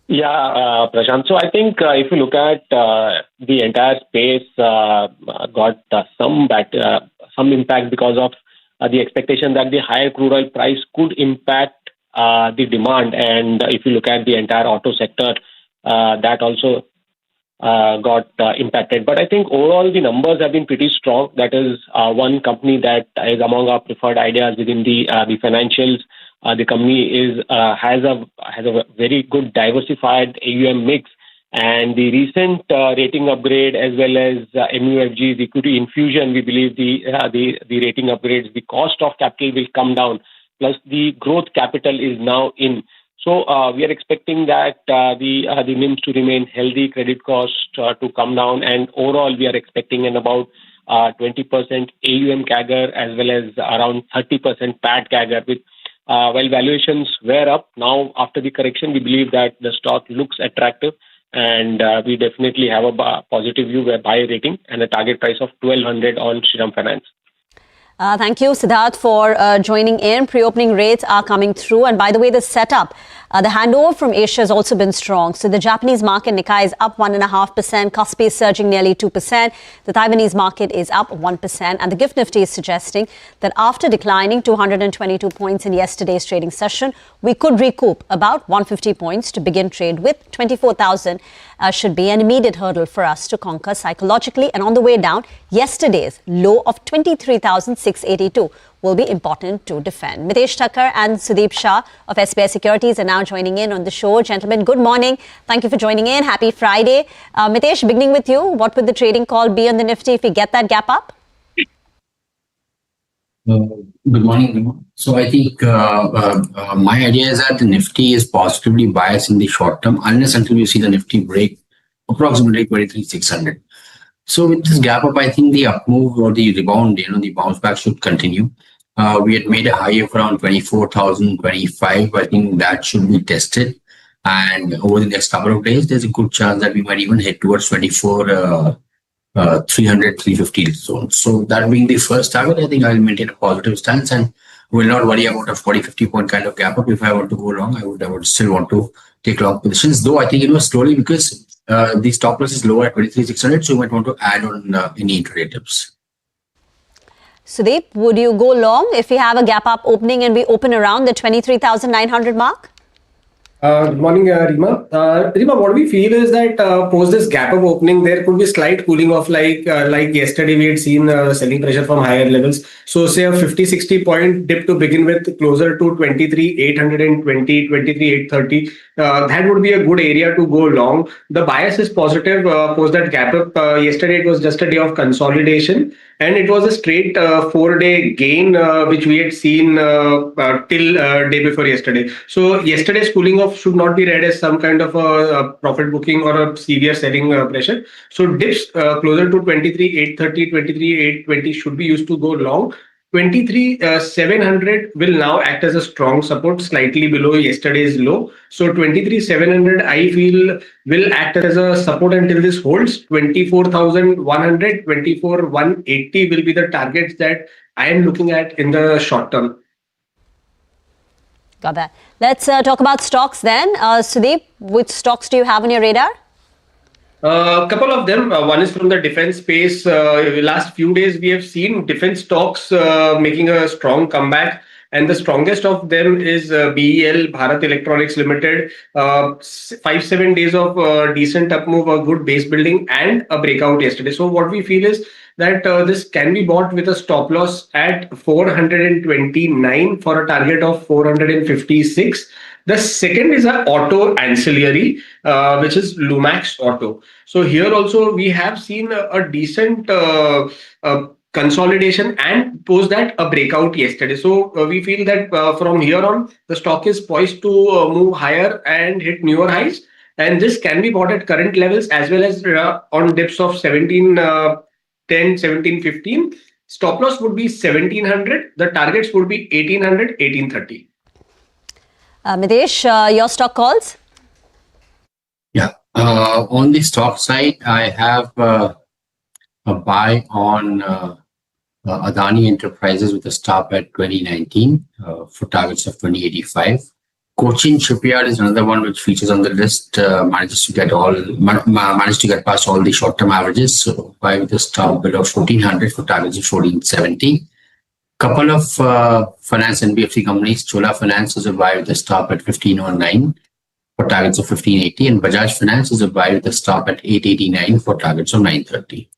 Yeah, Prashant. So I think if you look at the entire space, got some impact because of the expectation that the higher crude oil price could impact the demand. And if you look at the entire auto sector, that also got impacted. But I think overall the numbers have been pretty strong. That is one company that is among our preferred ideas within the financials. The company has a very good diversified AUM mix, and the recent rating upgrade as well as MUFG's equity infusion, we believe the rating upgrades, the cost of capital will come down, plus the growth capital is now in. So we are expecting that the NIMs to remain healthy, credit cost to come down, and overall we are expecting an about 20% AUM CAGR as well as around 30% PAT CAGR. With while valuations were up, now after the correction, we believe that the stock looks attractive, and we definitely have a positive view, a buy rating, and a target price of 1,200 on Shriram Finance. Thank you, Siddharth, for joining in. Pre-opening rates are coming through. And by the way, the setup, the handover from Asia has also been strong. So the Japanese market, Nikkei, is up 1.5%. Kospi is surging nearly 2%. The Taiwanese market is up 1%. And the GIFT Nifty is suggesting that after declining 222 points in yesterday's trading session, we could recoup about 150 points to begin trade with. 24,000 should be an immediate hurdle for us to conquer psychologically. And on the way down, yesterday's low of 23,682 will be important to defend. Mitesh Thakkar and Sudeep Shah of SBI Securities are now joining in on the show. Gentlemen, good morning. Thank you for joining in. Happy Friday. Mitesh, beginning with you, what would the trading call be on the Nifty if we get that gap up? Good morning, everyone. So I think my idea is that the Nifty is positively biased in the short term, unless until you see the Nifty break approximately 23,600. So with this gap up, I think the up move or the rebound, the bounce back should continue. We had made a high of around 24,025. I think that should be tested. And over the next couple of days, there's a good chance that we might even head towards 24,300, 350 zone. So that being the first target, I think I'll maintain a positive stance and will not worry about a 40-50 point kind of gap up. If I want to go long, I would still want to take long positions. Though I think slowly, because the stop loss is lower at 23,600, so you might want to add on any intraday tips. Sudeep, would you go long if we have a gap up opening and we open around the 23,900 mark? Good morning, Rima. Rima, what we feel is that post this gap up opening, there could be slight cooling off, like yesterday we had seen selling pressure from higher levels. So say a 50-60 point dip to begin with, closer to 23,820, 23,830. That would be a good area to go long. The bias is positive post that gap up. Yesterday it was just a day of consolidation, and it was a straight 4-day gain which we had seen till day before yesterday. So yesterday's cooling off should not be read as some kind of a profit booking or a severe selling pressure. So dips closer to 23,830, 23,820 should be used to go long. 23,700 will now act as a strong support, slightly below yesterday's low. So 23,700 I feel will act as a support until this holds. 24,100, 24,180 will be the targets that I am looking at in the short term. Got that. Let's talk about stocks then. Sudeep, which stocks do you have on your radar? A couple of them. One is from the defense space. Last few days, we have seen defense stocks making a strong comeback. And the strongest of them is BEL, Bharat Electronics Limited. 5-7 days of decent up move, a good base building, and a breakout yesterday. So what we feel is that this can be bought with a stop loss at 429 for a target of 456. The second is an auto ancillary, which is Lumax Auto. So here also we have seen a decent consolidation and post that a breakout yesterday. So we feel that from here on, the stock is poised to move higher and hit newer highs. And this can be bought at current levels as well as on dips of 17 10, 17, 15. Stop loss would be 1700. The targets would be 1800, 1830. Midesh, your stock calls? Yeah. On the stock side, I have a buy on Adani Enterprises with a stop at 2019 for targets of 2085. Cochin Shipyard is another one which features on the list. Managed to get past all the short-term averages. So buy with a stop below 1400 for targets of 1470. Couple of finance NBFC companies. Chola Finance is a buy with a stop at 1509 for targets of 1580, and Bajaj Finance is a buy with a stop at 889 for targets of 930.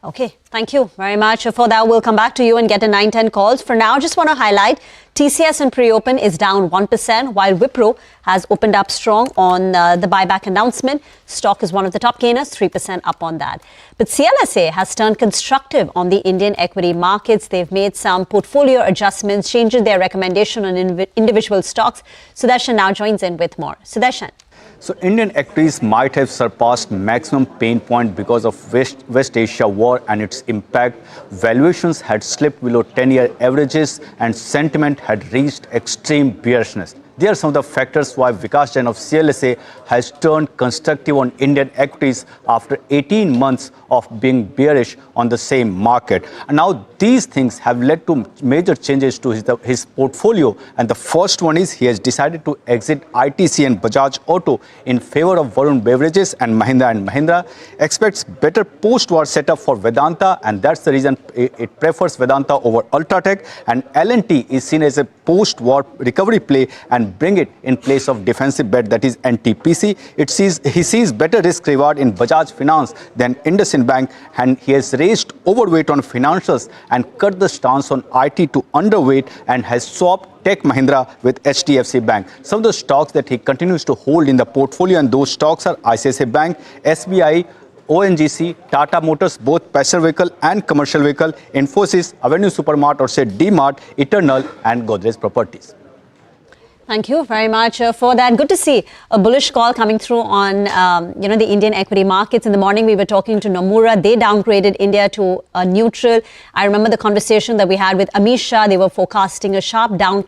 Okay, thank you very much. For that, we'll come back to you and get a 9-10 calls. For now, just want to highlight TCS in pre-open is down 1%, while Wipro has opened up strong on the buyback announcement. Stock is one of the top gainers, 3% up on that. But CLSA has turned constructive on the Indian equity markets. They've made some portfolio adjustments, changing their recommendation on individual stocks. Sudarshan now joins in with more. Sudarshan. So Indian equities might have surpassed maximum pain point because of West Asia war and its impact. Valuations had slipped below 10-year averages and sentiment had reached extreme bearishness. They are some of the factors why Vikas Jain of CLSA has turned constructive on Indian equities after 18 months of being bearish on the same market. And now these things have led to major changes to his portfolio. And the first one is he has decided to exit ITC and Bajaj Auto in favor of Varun Beverages and Mahindra. Expects better post-war setup for Vedanta, and that's the reason it prefers Vedanta over Ultratech. And L&T is seen as a post-war recovery play and bring it in place of defensive bet, that is NTPC. He sees better risk reward in Bajaj Finance than IndusInd Bank, and he has raised overweight on financials and cut the stance on IT to underweight and has swapped Tech Mahindra with HDFC Bank. Some of the stocks that he continues to hold in the portfolio, and those stocks are ICICI Bank, SBI, ONGC, Tata Motors, both passenger vehicle and commercial vehicle, Infosys, Avenue Supermart or say D-Mart, Eternal and Godrej Properties. Thank you very much for that. Good to see a bullish call coming through on, the Indian equity markets. In the morning, we were talking to Nomura. They downgraded India to a neutral. I remember the conversation that we had with Amish Shah. They were forecasting a sharp down,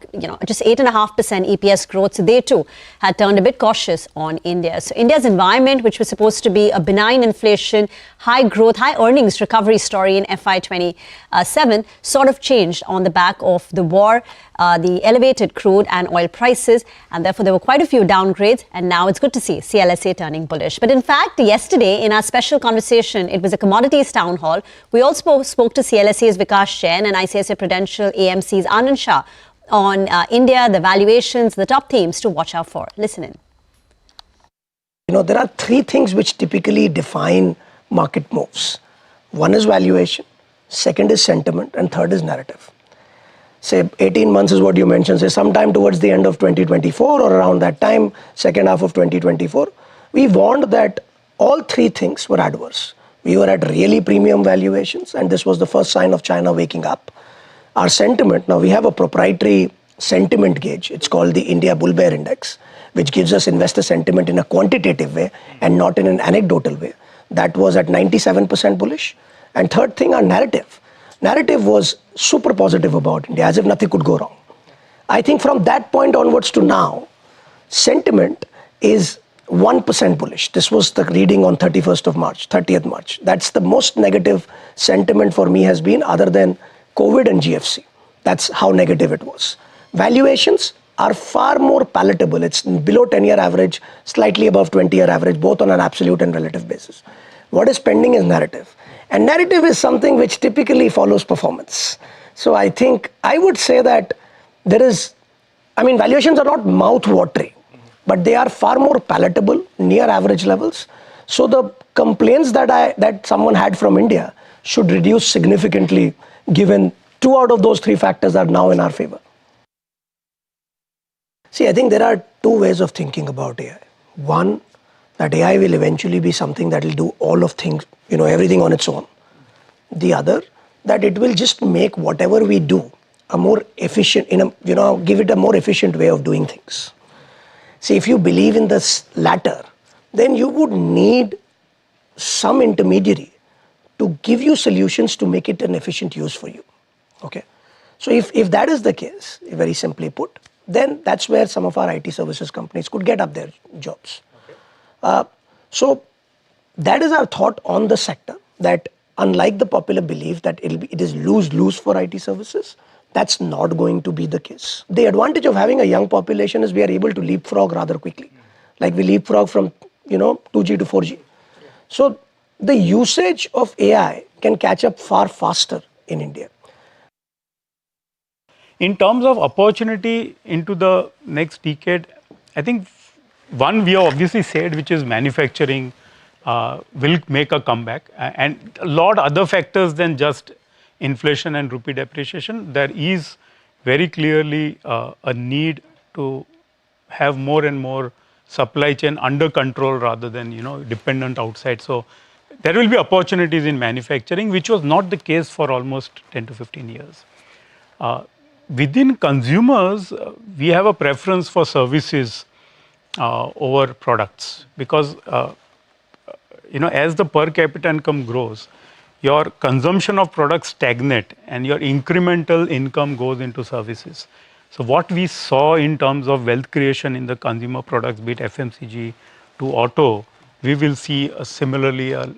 just 8.5% EPS growth. So they too had turned a bit cautious on India. So India's environment, which was supposed to be a benign inflation, high growth, high earnings recovery story in FY27 sort of changed on the back of the war, the elevated crude and oil prices, and therefore there were quite a few downgrades, and now it's good to see CLSA turning bullish. But in fact, yesterday in our special conversation, it was a commodities town hall. We also spoke to CLSA's Vikas Jain and ICICI Prudential AMC's Anand Shah on India, the valuations, the top themes to watch out for. Listen in. There are three things which typically define market moves. One is valuation, second is sentiment, and third is narrative. Say 18 months is what you mentioned, say sometime towards the end of 2024 or around that time, second half of 2024, we warned that all three things were adverse. We were at really premium valuations, and this was the first sign of China waking up. Our sentiment, now we have a proprietary sentiment gauge. It's called the India Bull Bear Index, which gives us investor sentiment in a quantitative way and not in an anecdotal way. That was at 97% bullish. And third thing, our narrative. Narrative was super positive about India, as if nothing could go wrong. I think from that point onwards to now, sentiment is 1% bullish. This was the reading on 30th March. That's the most negative sentiment for me has been, other than COVID and GFC. That's how negative it was. Valuations are far more palatable. It's below 10-year average, slightly above 20-year average, both on an absolute and relative basis. What is pending is narrative. And narrative is something which typically follows performance. So I think I would say that valuations are not mouth-watering, but they are far more palatable, near average levels. So the complaints that someone had from India should reduce significantly, given 2 out of those 3 factors are now in our favor. See, I think there are 2 ways of thinking about AI. One, that AI will eventually be something that will do all of things, everything on its own. The other, that it will just make whatever we do a more efficient, give it a more efficient way of doing things. See, if you believe in this latter, then you would need some intermediary to give you solutions to make it an efficient use for you. Okay. So if that is the case, very simply put, then that's where some of our IT services companies could get up their jobs. So that is our thought on the sector, that unlike the popular belief that it is lose-lose for IT services, that's not going to be the case. The advantage of having a young population is we are able to leapfrog rather quickly. Like we leapfrog from 2G to 4G. So the usage of AI can catch up far faster in India. In terms of opportunity into the next decade, I think one we have obviously said, which is manufacturing will make a comeback, and a lot other factors than just inflation and rupee depreciation. There is very clearly a need to have more and more supply chain under control rather than dependent outside. So there will be opportunities in manufacturing, which was not the case for almost 10 to 15 years. Within consumers, we have a preference for services over products, because as the per capita income grows, your consumption of products stagnate and your incremental income goes into services. So what we saw in terms of wealth creation in the consumer products, be it FMCG to auto, we will see similarly a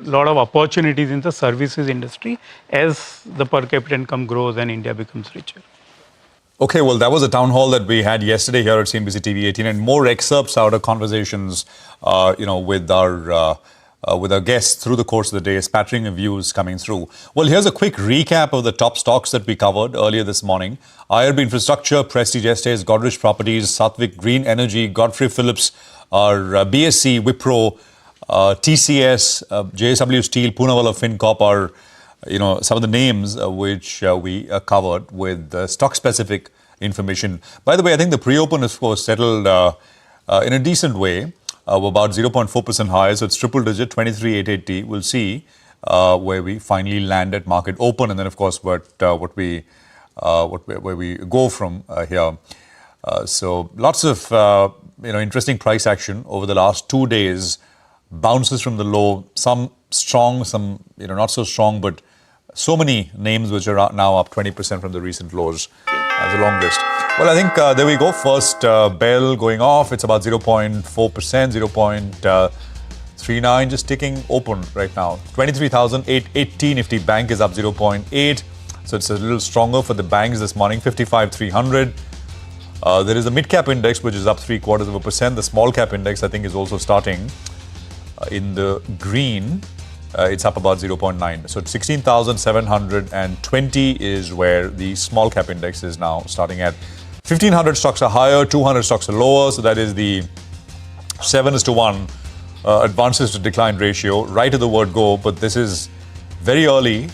lot of opportunities in the services industry as the per capita income grows and India becomes richer. Okay, well, that was a town hall that we had yesterday here at CNBC-TV18, and more excerpts out of conversations, with our guests through the course of the day, spattering of views coming through. Well, here's a quick recap of the top stocks that we covered earlier this morning. IRB Infrastructure, Prestige Estates, Godrej Properties, Satvik Green Energy, Godfrey Phillips, our BSC, Wipro, TCS, JSW Steel, Poonawala, Fincorp are some of the names which we covered with stock-specific information. By the way, I think the pre-open is settled in a decent way. About 0.4% higher, so it's triple digit, 23,880. We'll see where we finally land at market open, and then of course where we go from here. So lots of interesting price action over the last 2 days. Bounces from the low, some strong, some not so strong, but so many names which are now up 20% from the recent lows. That's a long list. Well, I think there we go. First bell going off. It's about 0.4%, 0.39, just ticking open right now. 23,880. Nifty Bank is up 0.8. So it's a little stronger for the banks this morning. 55,300. There is a mid-cap index which is up 0.75%. The small-cap index, I think, is also starting in the green. It's up about 0.9. So 16,720 is where the small cap index is now starting at. 1,500 stocks are higher, 200 stocks are lower. So that is the 7:1 advances to decline ratio. Right to the word go, but this is very early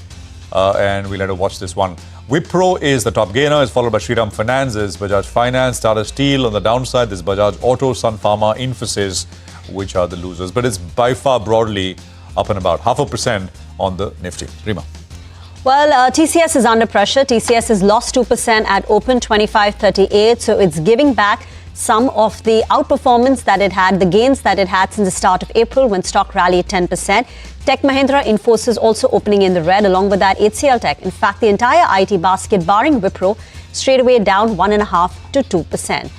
and we'll have to watch this one. Wipro is the top gainer, is followed by Shriram Finances, Bajaj Finance, Tata Steel. On the downside, there's Bajaj Auto, Sun Pharma, Infosys, which are the losers. But it's by far broadly up and about 0.5% on the Nifty. Rima. Well, TCS is under pressure. TCS has lost 2% at open 25.38. So it's giving back some of the outperformance that it had, the gains that it had since the start of April when stock rallied 10%. Tech Mahindra, Infosys also opening in the red. Along with that, HCL Tech. In fact, the entire IT basket, barring Wipro, straight away down 1.5% to 2%.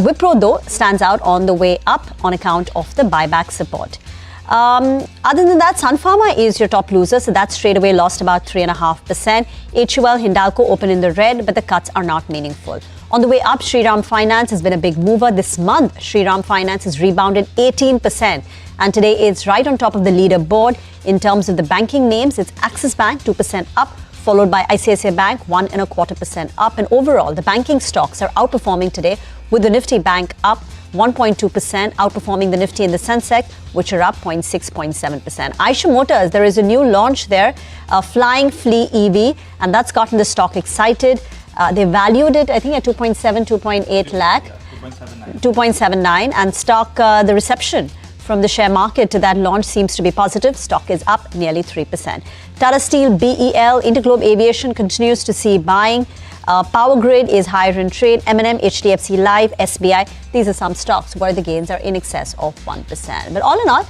Wipro, though, stands out on the way up on account of the buyback support. Other than that, Sun Pharma is your top loser, so that straight away lost about 3.5%. HUL, Hindalco open in the red, but the cuts are not meaningful. On the way up, Shriram Finance has been a big mover. This month, Shriram Finance has rebounded 18%. And today, it's right on top of the leaderboard. In terms of the banking names, it's Axis Bank, 2% up, followed by ICICI Bank, 1.25% up. And overall, the banking stocks are outperforming today, with the Nifty Bank up 1.2%, outperforming the Nifty and the Sensex, which are up 0.6-0.7%. Eicher Motors, there is a new launch there, a Flying Flea EV, and that's gotten the stock excited. They valued it, I think, at 2.7, 2.8 lakh. 2.79. And stock, the reception from the share market to that launch seems to be positive. Stock is up nearly 3%. Tata Steel, BEL, Interglobe Aviation continues to see buying. Power Grid is higher in trade. M&M, HDFC Life, SBI. These are some stocks where the gains are in excess of 1%. But all in all,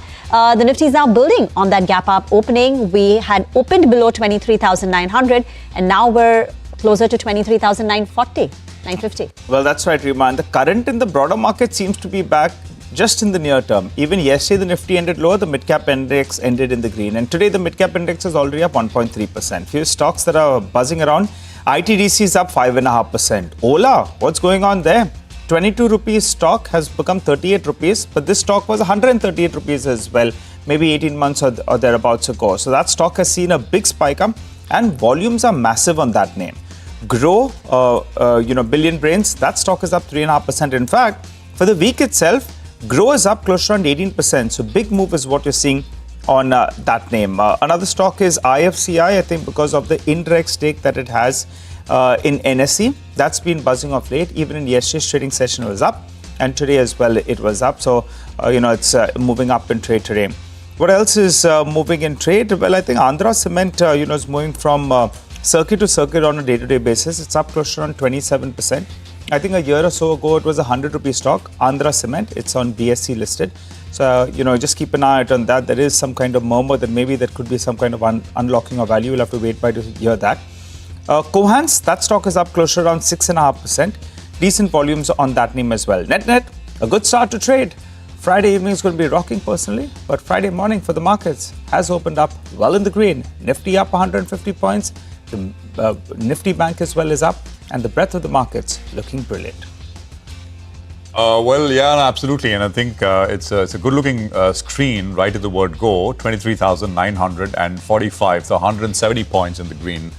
the Nifty is now building on that gap up opening. We had opened below 23,900 and now we're closer to 23,940. 950. Well, that's right, Rima. And the current in the broader market seems to be back just in the near term. Even yesterday, the Nifty ended lower. The mid-cap index ended in the green. And today, the mid-cap index is already up 1.3%. Few stocks that are buzzing around. ITDC is up 5.5%. Ola, what's going on there? 22 rupees stock has become 38 rupees. But this stock was 138 rupees as well, maybe 18 months or thereabouts ago. So that stock has seen a big spike up. And volumes are massive on that name. Grow, Billion Brains, that stock is up 3.5%. In fact, for the week itself, Grow is up close to around 18%. So big move is what you're seeing on that name. Another stock is IFCI, I think because of the indirect stake that it has in NSE. That's been buzzing of late. Even in yesterday's trading session, it was up. And today as well, it was up. So, it's moving up in trade today. What else is moving in trade? Well, I think Andhra Cement, is moving from circuit to circuit on a day-to-day basis. It's up close to around 27%. I think a year or so ago, it was a 100 rupee stock, Andhra Cement. It's on BSE listed. So, just keep an eye out on that. There is some kind of murmur that maybe there could be some kind of unlocking of value. We'll have to wait by to hear that. Cohance, that stock is up close to around 6.5%. Decent volumes on that name as well. Net, a good start to trade. Friday evening is going to be rocking personally, but Friday morning for the markets has opened up well in the green. Nifty up 150 points. The Nifty Bank as well is up, and the breadth of the markets looking brilliant. Absolutely. And I think it's a good-looking screen right at the word go. 23,945, so 170 points in the green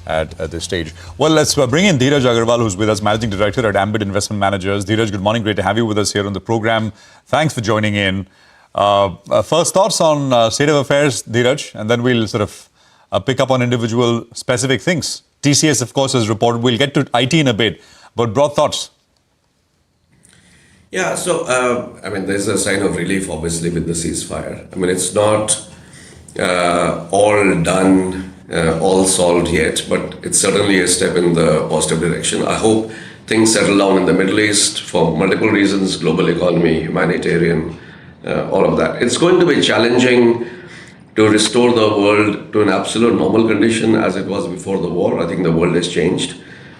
at this stage. Well, let's bring in Dheeraj Agarwal, who's with us, Managing Director at Ambit Investment Managers. Dheeraj, good morning. Great to have you with us here on the program. Thanks for joining in. First thoughts on state of affairs, Dheeraj, and then we'll sort of pick up on individual specific things. TCS, of course, has reported. We'll get to IT in a bit, but broad thoughts. Yeah, so, there's a sign of relief, obviously, with the ceasefire. It's not all done, all solved yet, but it's certainly a step in the positive direction. I hope things settle down in the Middle East for multiple reasons, global economy, humanitarian, all of that. It's going to be challenging to restore the world to an absolute normal condition as it was before the war. I think the world has changed,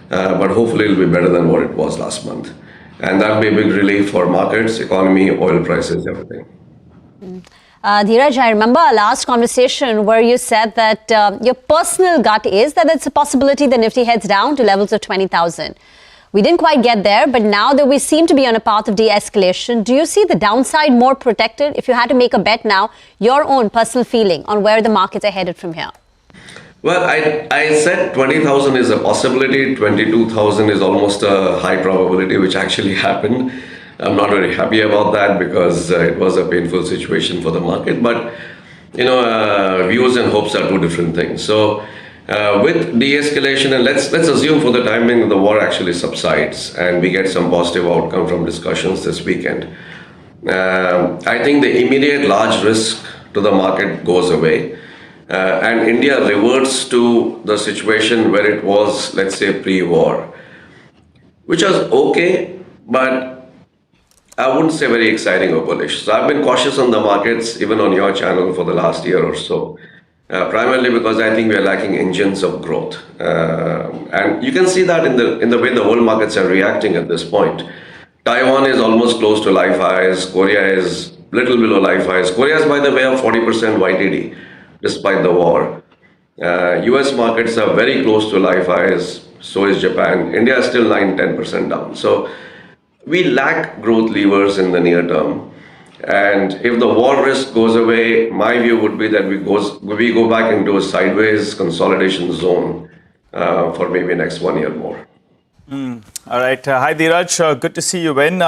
but hopefully it'll be better than what it was last month. And that'll be a big relief for markets, economy, oil prices, everything. Dheeraj, I remember our last conversation where you said that your personal gut is that it's a possibility the Nifty heads down to levels of 20,000. We didn't quite get there, but now that we seem to be on a path of de-escalation, do you see the downside more protected? If you had to make a bet now, your own personal feeling on where the markets are headed from here? Well, I said 20,000 is a possibility, 22,000 is almost a high probability, which actually happened. I'm not very happy about that because it was a painful situation for the market. But, views and hopes are two different things. So, with de-escalation, and let's assume for the time being the war actually subsides and we get some positive outcome from discussions this weekend. I think the immediate large risk to the market goes away. And India reverts to the situation where it was, let's say, pre-war, which was okay, but I wouldn't say very exciting or bullish. So I've been cautious on the markets, even on your channel for the last year or so, primarily because I think we are lacking engines of growth. And you can see that in the way the world markets are reacting at this point. Taiwan is almost close to life highs. Korea is little below life highs. Korea is, by the way, of 40% YTD. Despite the war. US markets are very close to life highs, so is Japan. India is still 9-10% down. So we lack growth levers in the near term. And if the war risk goes away, my view would be that we go back into a sideways consolidation zone for maybe next 1 year more. All right. Hi, Dheeraj. Good to see you in.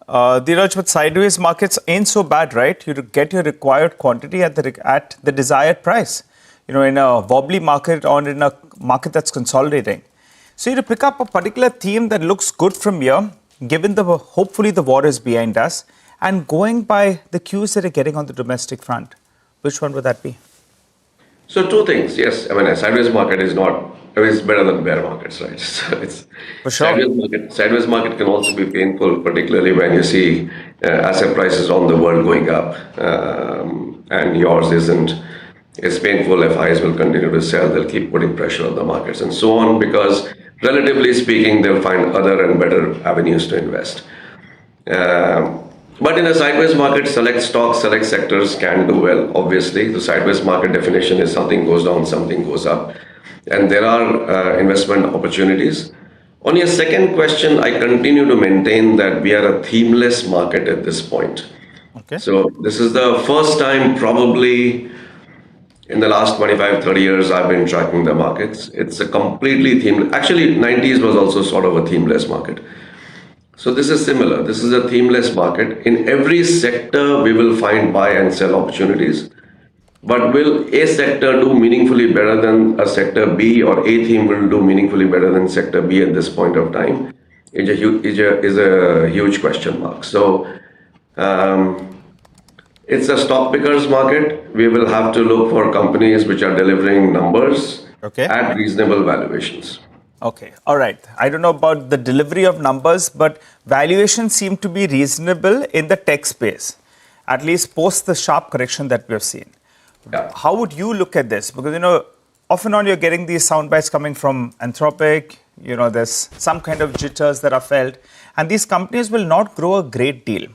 Dheeraj, with sideways markets ain't so bad, right? You get your required quantity at the desired price, in a wobbly market or in a market that's consolidating. So you pick up a particular theme that looks good from here, given hopefully the war is behind us, And going by the cues that are getting on the domestic front, which one would that be? So two things. Yes, I mean, a sideways market is not. I mean, it's better than bear markets, right? So it's for sure. Sideways market can also be painful, particularly when you see asset prices on the world going up, and yours isn't. It's painful if highs will continue to sell. They'll keep putting pressure on the markets and so on, because relatively speaking, they'll find other and better avenues to invest. But in a sideways market, select stocks, select sectors can do well, obviously. The sideways market definition is something goes down, something goes up. And there are investment opportunities. On your second question, I continue to maintain that we are a themeless market at this point. Okay. So this is the first time probably in the last 25, 30 years I've been tracking the markets. It's a completely themeless. Actually, 90s was also sort of a themeless market. So this is similar. This is a themeless market. In every sector, we will find buy and sell opportunities. But will a sector do meaningfully better than a sector B, or a theme will do meaningfully better than sector B at this point of time? Is a huge question mark. So it's a stock pickers market. We will have to look for companies which are delivering numbers at reasonable valuations. Okay, all right. I don't know about the delivery of numbers, but valuations seem to be reasonable in the tech space, at least post the sharp correction that we have seen. Yeah. How would you look at this? Because, off and on you're getting these sound bites coming from Anthropic, there's some kind of jitters that are felt, and these companies will not grow a great deal.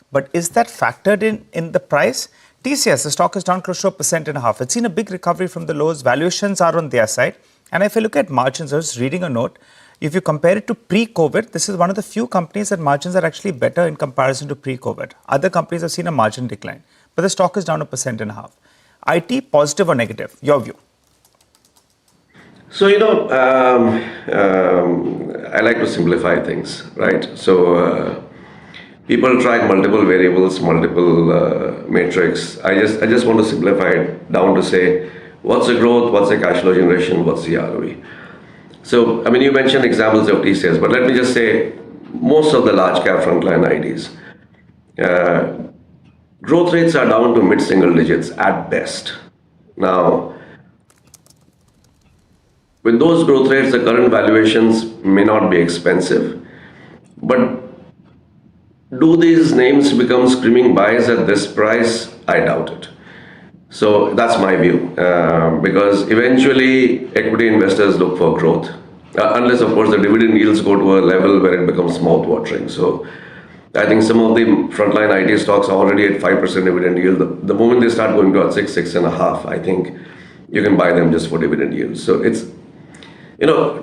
But is that factored in the price? TCS, the stock is down close to 1.5%. It's seen a big recovery from the lows. Valuations are on their side. And if you look at margins, I was reading a note. If you compare it to pre-COVID, this is one of the few companies that margins are actually better in comparison to pre-COVID. Other companies have seen a margin decline, but the stock is down 1.5%. IT, positive or negative? Your view? So, I like to simplify things, right? So, people track multiple variables, multiple metrics. I just want to simplify it down to say, what's the growth, what's the cash flow generation, what's the ROE? So, I mean, you mentioned examples of TCS, but let me just say, most of the large cap frontline IDs, growth rates are down to mid-single digits at best. Now, with those growth rates, the current valuations may not be expensive, but do these names become screaming buys at this price? I doubt it. So that's my view, because eventually equity investors look for growth, unless of course the dividend yields go to a level where it becomes mouth-watering. So I think some of the frontline IT stocks are already at 5% dividend yield. The moment they start going to 6, 6.5, I think you can buy them just for dividend yield. So it's,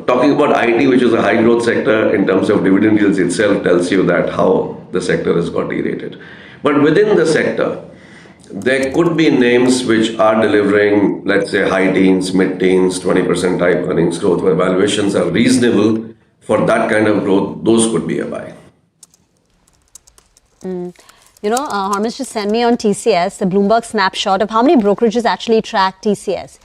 talking about IT, which is a high growth sector in terms of dividend yields itself tells you that how the sector has got derated. But within the sector, there could be names which are delivering, let's say, high teens, mid-teens, 20% type earnings growth, where valuations are reasonable for that kind of growth. Those could be a buy. Harmish just sent me on TCS the Bloomberg snapshot of how many brokerages actually track TCS.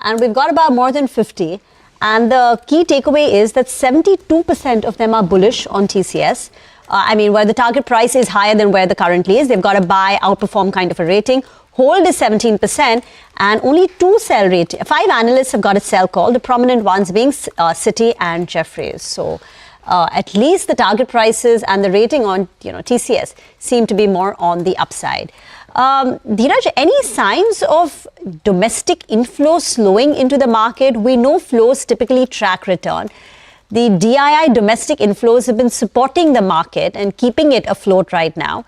And we've got about more than 50. And the key takeaway is that 72% of them are bullish on TCS. Where the target price is higher than where the currently is. They've got a buy, outperform kind of a rating. Hold is 17%, and only 2 sell rating. 5 analysts have got a sell call, the prominent ones being Citi and Jefferies. So at least the target prices and the rating on TCS seem to be more on the upside. Dheeraj, any signs of domestic inflow slowing into the market? We know flows typically track return. The DII domestic inflows have been supporting the market and keeping it afloat right now.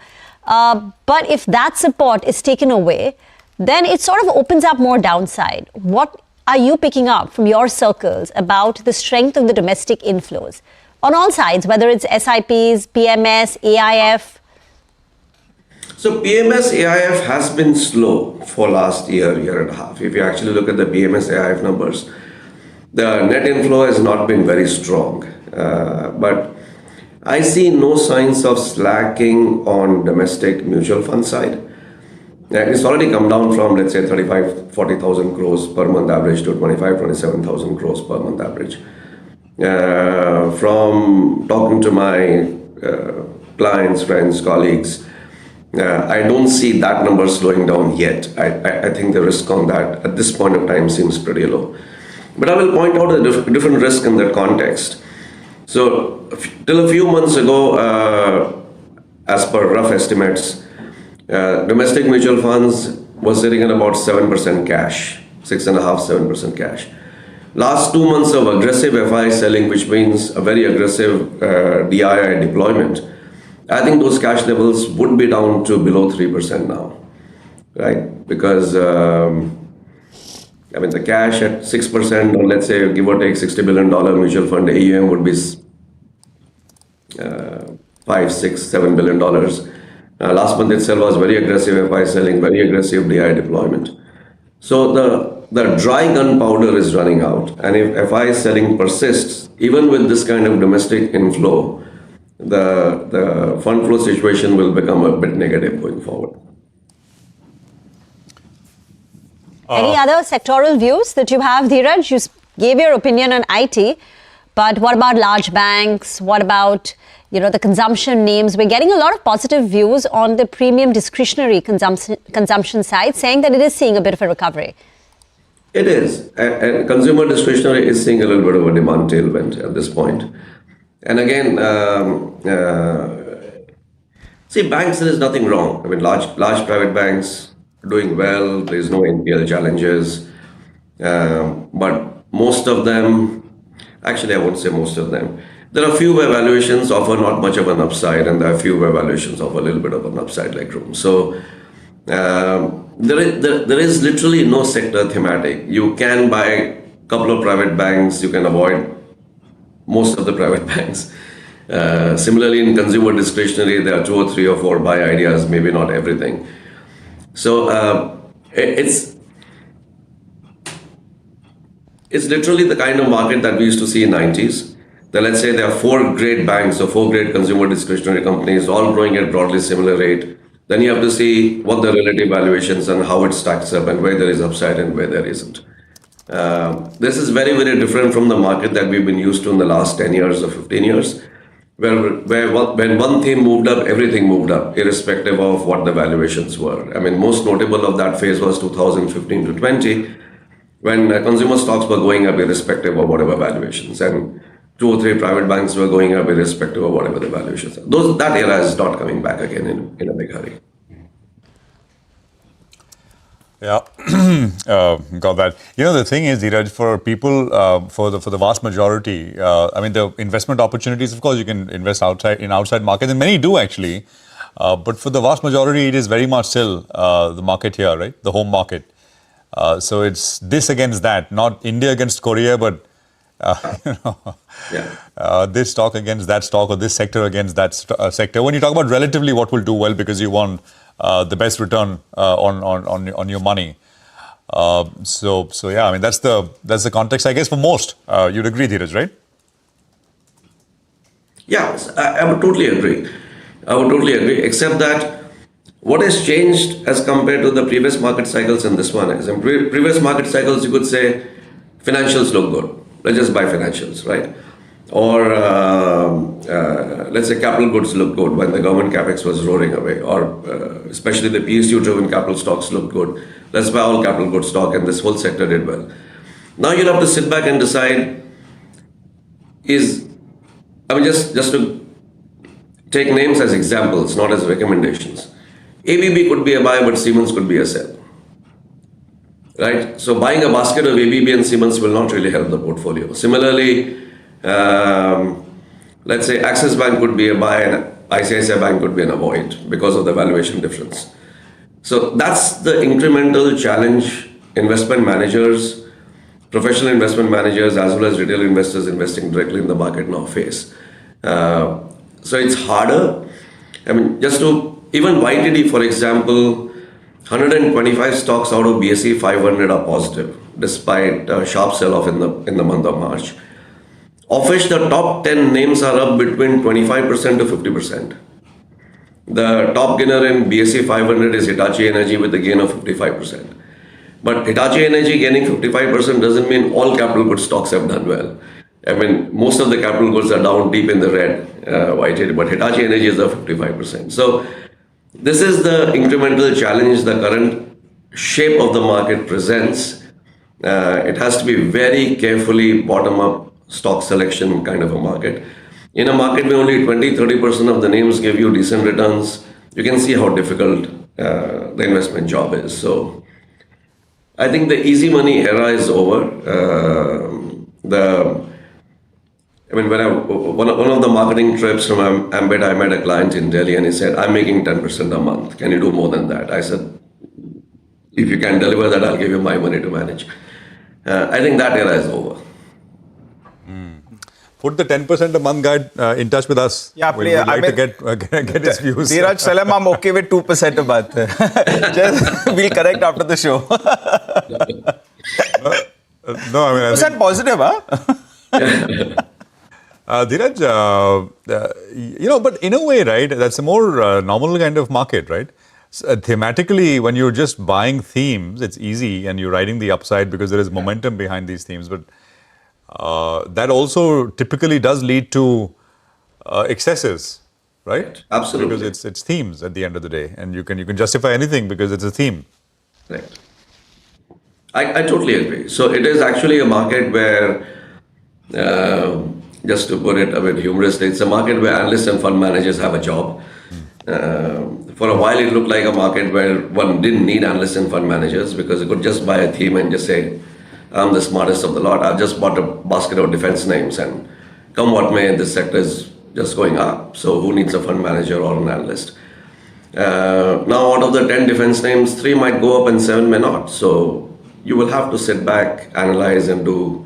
But if that support is taken away, then it sort of opens up more downside. What are you picking up from your circles about the strength of the domestic inflows on all sides, whether it's SIPs, PMS, AIF? So PMS AIF has been slow for last year and a half. If you actually look at the PMS AIF numbers, the net inflow has not been very strong, but I see no signs of slacking on domestic mutual fund side. It's already come down from, let's say, 35,000-40,000 crores per month average to 25,000-27,000 crores per month average. From talking to my clients, friends, colleagues, I don't see that number slowing down yet. I think the risk on that at this point of time seems pretty low. But I will point out a different risk in that context. So till a few months ago, as per rough estimates, domestic mutual funds was sitting at about 7% cash, 6.5–7% cash. Last 2 months of aggressive FI selling, which means a very aggressive DII deployment, I think those cash levels would be down to below 3% now, right? Because the cash at 6%, or let's say give or take $60 billion mutual fund AUM would be $5, $6, $7 billion. Last month itself was very aggressive FI selling, very aggressive DI deployment. So the dry gunpowder is running out, and if FI selling persists, even with this kind of domestic inflow, the fund flow situation will become a bit negative going forward. Any other sectoral views that you have, Dheeraj? You gave your opinion on IT, but what about large banks? What about the consumption names? We're getting a lot of positive views on the premium discretionary consumption side, saying that it is seeing a bit of a recovery. It is. And consumer discretionary is seeing a little bit of a demand tailwind at this point. And again, see, banks, there is nothing wrong. Large private banks doing well. There is no NPL challenges. But most of them, actually, I won't say most of them. There are a few where valuations offer not much of an upside, and there are a few where valuations offer a little bit of an upside like room. So there is literally no sector thematic. You can buy a couple of private banks, you can avoid most of the private banks. Similarly, in consumer discretionary, there are 2 or 3 or 4 buy ideas, maybe not everything. So it's literally the kind of market that we used to see in 90s. Then let's say there are 4 great banks or 4 great consumer discretionary companies, all growing at broadly similar rate. Then you have to see what the relative valuations and how it stacks up and where there is upside and where there isn't. This is very, very different from the market that we've been used to in the last 10 years or 15 years, where when one theme moved up, everything moved up, irrespective of what the valuations were. Most notable of that phase was 2015 to 20, when consumer stocks were going up irrespective of whatever valuations, and 2 or 3 private banks were going up irrespective of whatever the valuations are. That era is not coming back again in a big hurry. Yeah, got that. The thing is, Dheeraj, for people, for the vast majority, the investment opportunities, of course, you can invest outside markets, and many do actually. But for the vast majority, it is very much still the market here, right? The home market. So it's this against that, not India against Korea, but this stock against that stock, or this sector against that sector. When you talk about relatively what will do well, because you want the best return on your money. So yeah, that's the context, I guess, for most. You'd agree, Dheeraj, right? Yeah, I would totally agree. Except that what has changed as compared to the previous market cycles and this one is, in previous market cycles, you could say financials look good. Let's just buy financials, right? Or let's say capital goods look good when the government capex was roaring away, or especially the PSU-driven capital stocks look good. Let's buy all capital goods stock, and this whole sector did well. Now you'll have to sit back and decide, just to take names as examples, not as recommendations. ABB could be a buy, but Siemens could be a sell. Right? So buying a basket of ABB and Siemens will not really help the portfolio. Similarly, let's say Axis Bank could be a buy and ICICI Bank could be an avoid because of the valuation difference. So that's the incremental challenge investment managers, professional investment managers, as well as retail investors investing directly in the market now face. So it's harder. Just to, even YTD, for example, 125 stocks out of BSE 500 are positive, despite a sharp sell-off in the month of March. Of which the top 10 names are up between 25% to 50%. The top gainer in BSE 500 is Hitachi Energy with a gain of 55%. But Hitachi Energy gaining 55% doesn't mean all capital goods stocks have done well. Most of the capital goods are down deep in the red, YTD, but Hitachi Energy is up 55%. So This is the incremental challenge the current shape of the market presents. It has to be very carefully bottom-up stock selection kind of a market. In a market where only 20-30% of the names give you decent returns, you can see how difficult the investment job is. So I think the easy money era is over. One of the marketing trips from Ambit, I met a client in Delhi and he said, I'm making 10% a month. Can you do more than that? I said, if you can deliver that, I'll give you my money to manage. I think that era is over. Put the 10% a month guy in touch with us. Yeah, we'd like to get his views. Dheeraj, tell him I'm okay with 2% a month. We'll correct after the show. No, I mean... 2% positive, huh? Dheeraj, but in a way, right, that's a more normal kind of market, right? Thematically, when you're just buying themes, it's easy and you're riding the upside because there is momentum behind these themes. But that also typically does lead to excesses, right? Absolutely. Because it's themes at the end of the day, and you can justify anything because it's a theme. Right. I totally agree. So it is actually a market where, just to put it a bit humorously, it's a market where analysts and fund managers have a job. For a while, it looked like a market where one didn't need analysts and fund managers because you could just buy a theme and just say, I'm the smartest of the lot. I've just bought a basket of defense names and come what may, this sector is just going up. So who needs a fund manager or an analyst? Now, out of the 10 defense names, 3 might go up and 7 may not. So you will have to sit back, analyze and do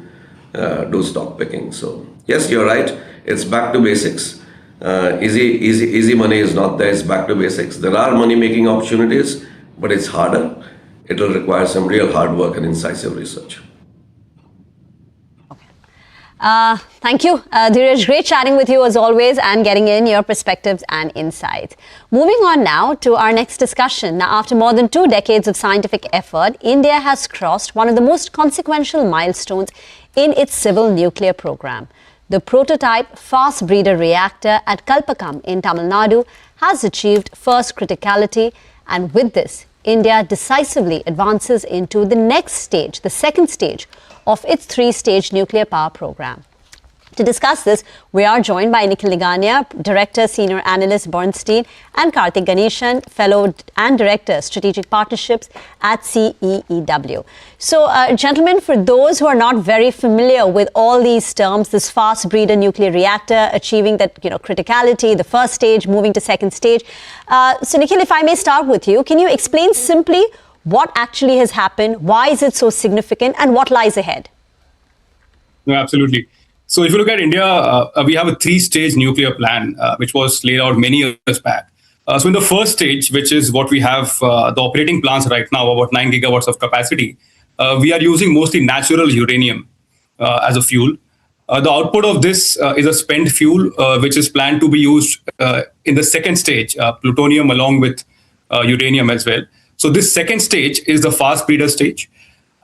stock picking. So yes, you're right. It's back to basics. Easy money is not there. It's back to basics. There are money-making opportunities, but it's harder. It will require some real hard work and incisive research. Thank you, Dheeraj. Great chatting with you as always and getting in your perspectives and insights. Moving on now to our next discussion. Now, after more than 2 decades of scientific effort, India has crossed one of the most consequential milestones in its civil nuclear program. The prototype fast breeder reactor at Kalpakam in Tamil Nadu has achieved first criticality, and with this, India decisively advances into the next stage, the second stage of its 3-stage nuclear power program. To discuss this, we are joined by Nikhil Nigania, Director, Senior Analyst, Bernstein, and Karthik Ganeshan, Fellow and Director, Strategic Partnerships at CEEW. So, gentlemen, for those who are not very familiar with all these terms, this fast breeder nuclear reactor achieving that criticality, the first stage, moving to second stage. So, Nikhil, if I may start with you, can you explain simply what actually has happened, why is it so significant, and what lies ahead? No, absolutely. So if you look at India, we have a 3-stage nuclear plan, which was laid out many years back. So in the first stage, which is what we have, the operating plants right now, about 9 gigawatts of capacity, we are using mostly natural uranium as a fuel. The output of this is a spent fuel, which is planned to be used in the second stage, plutonium along with uranium as well. So this second stage is the fast breeder stage.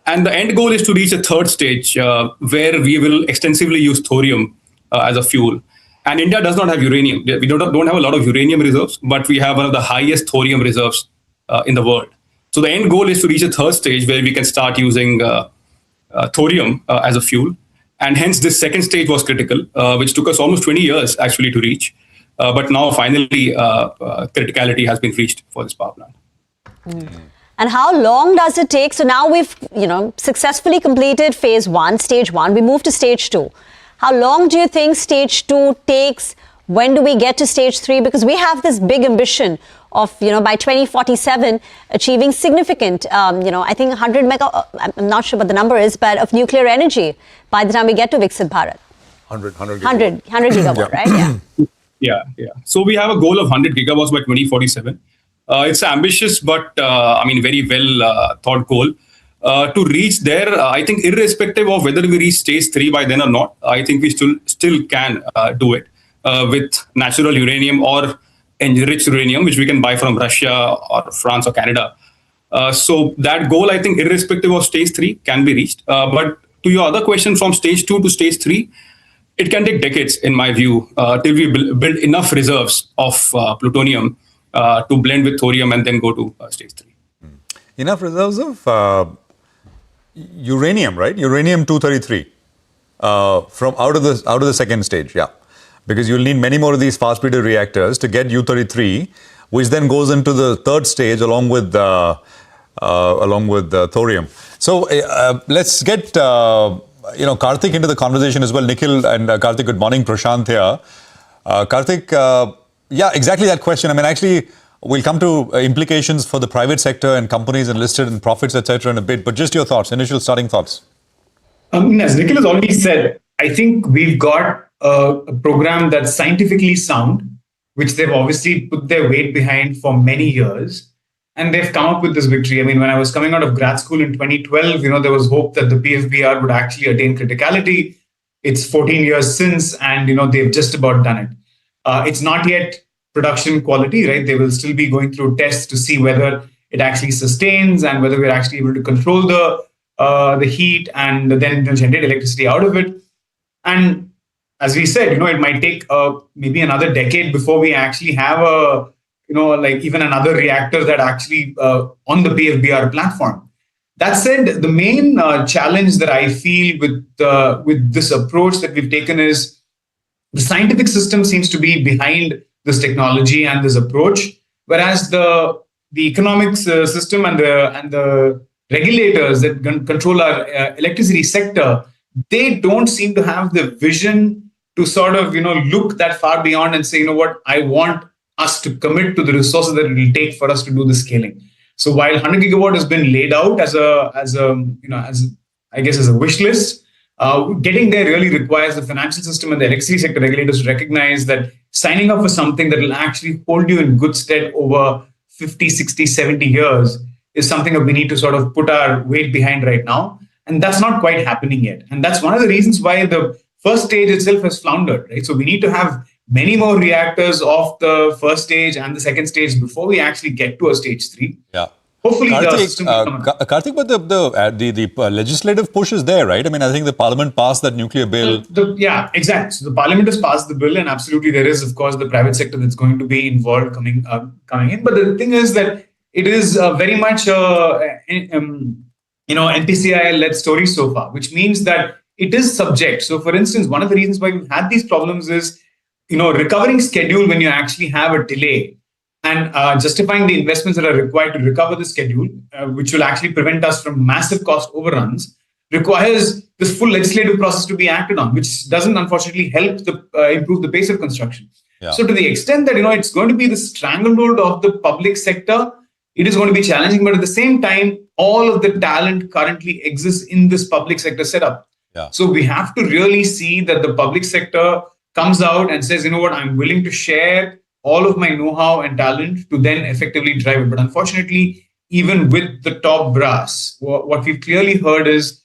And the end goal is to reach a third stage where we will extensively use thorium as a fuel. And India does not have uranium. We don't have a lot of uranium reserves, but we have one of the highest thorium reserves in the world. So the end goal is to reach a third stage where we can start using thorium as a fuel. And hence this second stage was critical, which took us almost 20 years actually to reach. But now finally criticality has been reached for this power plant. And how long does it take? So now we've, successfully completed phase 1, stage 1. We move to stage 2. How long do you think stage 2 takes? When do we get to stage 3? Because we have this big ambition of, by 2047, achieving significant, I think 100 mega, I'm not sure what the number is, but of nuclear energy by the time we get to Viksit Bharat. 100 gigawatt, right? Yeah. So we have a goal of 100 gigawatts by 2047. It's ambitious, but very well thought goal. To reach there, I think irrespective of whether we reach stage 3 by then or not, I think we still can do it with natural uranium or enriched uranium, which we can buy from Russia or France or Canada. So that goal, I think, irrespective of stage 3, can be reached. But to your other question, from stage 2 to stage 3, it can take decades, in my view, till we build enough reserves of plutonium to blend with thorium and then go to stage 3. Enough reserves of uranium, right? Uranium-233 from out of the second stage, yeah. Because you'll need many more of these fast-breeder reactors to get U-33, which then goes into the third stage along with thorium. So let's get Karthik into the conversation as well. Nikhil and Karthik, good morning. Prashant here. Karthik, yeah, exactly that question. I mean, actually, we'll come to implications for the private sector and companies and listed and profits, etc. in a bit. But just your thoughts, initial starting thoughts. As Nikhil has already said, I think we've got a program that's scientifically sound, which they've obviously put their weight behind for many years. And they've come up with this victory. I mean, when I was coming out of grad school in 2012, there was hope that the PFBR would actually attain criticality. It's 14 years since, and, they've just about done it. It's not yet production quality, right? They will still be going through tests to see whether it actually sustains and whether we're actually able to control the heat and then generate electricity out of it. And as we said, it might take maybe another decade before we actually have even another reactor that actually on the PFBR platform. That said, the main challenge that I feel with this approach that we've taken is the scientific system seems to be behind this technology and this approach, whereas the economics system and the regulators that control our electricity sector, they don't seem to have the vision to sort of look that far beyond and say, what, I want us to commit to the resources that it will take for us to do the scaling. So while 100 gigawatt has been laid out as a wish list, getting there really requires the financial system and the electricity sector regulators to recognize that signing up for something that will actually hold you in good stead over 50, 60, 70 years is something that we need to sort of put our weight behind right now. And that's not quite happening yet. And that's one of the reasons why the first stage itself has floundered, right? So we need to have many more reactors off the first stage and the second stage before we actually get to a stage 3. Yeah. Hopefully, Karthik, but the legislative push is there, right? I mean, I think the Parliament passed that nuclear bill. Yeah, exactly. So the Parliament has passed the bill, and absolutely there is, of course, the private sector that's going to be involved coming in. But the thing is that it is very much NPCI-led story so far, which means that it is subject. So, for instance, one of the reasons why we've had these problems is, recovering schedule when you actually have a delay and justifying the investments that are required to recover the schedule, which will actually prevent us from massive cost overruns, requires this full legislative process to be acted on, which doesn't unfortunately help improve the pace of construction. Yeah. So to the extent that, it's going to be the stranglehold of the public sector, it is going to be challenging, but at the same time, all of the talent currently exists in this public sector setup. Yeah. So we have to really see that the public sector comes out and says, I'm willing to share all of my know-how and talent to then effectively drive it. But unfortunately, even with the top brass, what we've clearly heard is,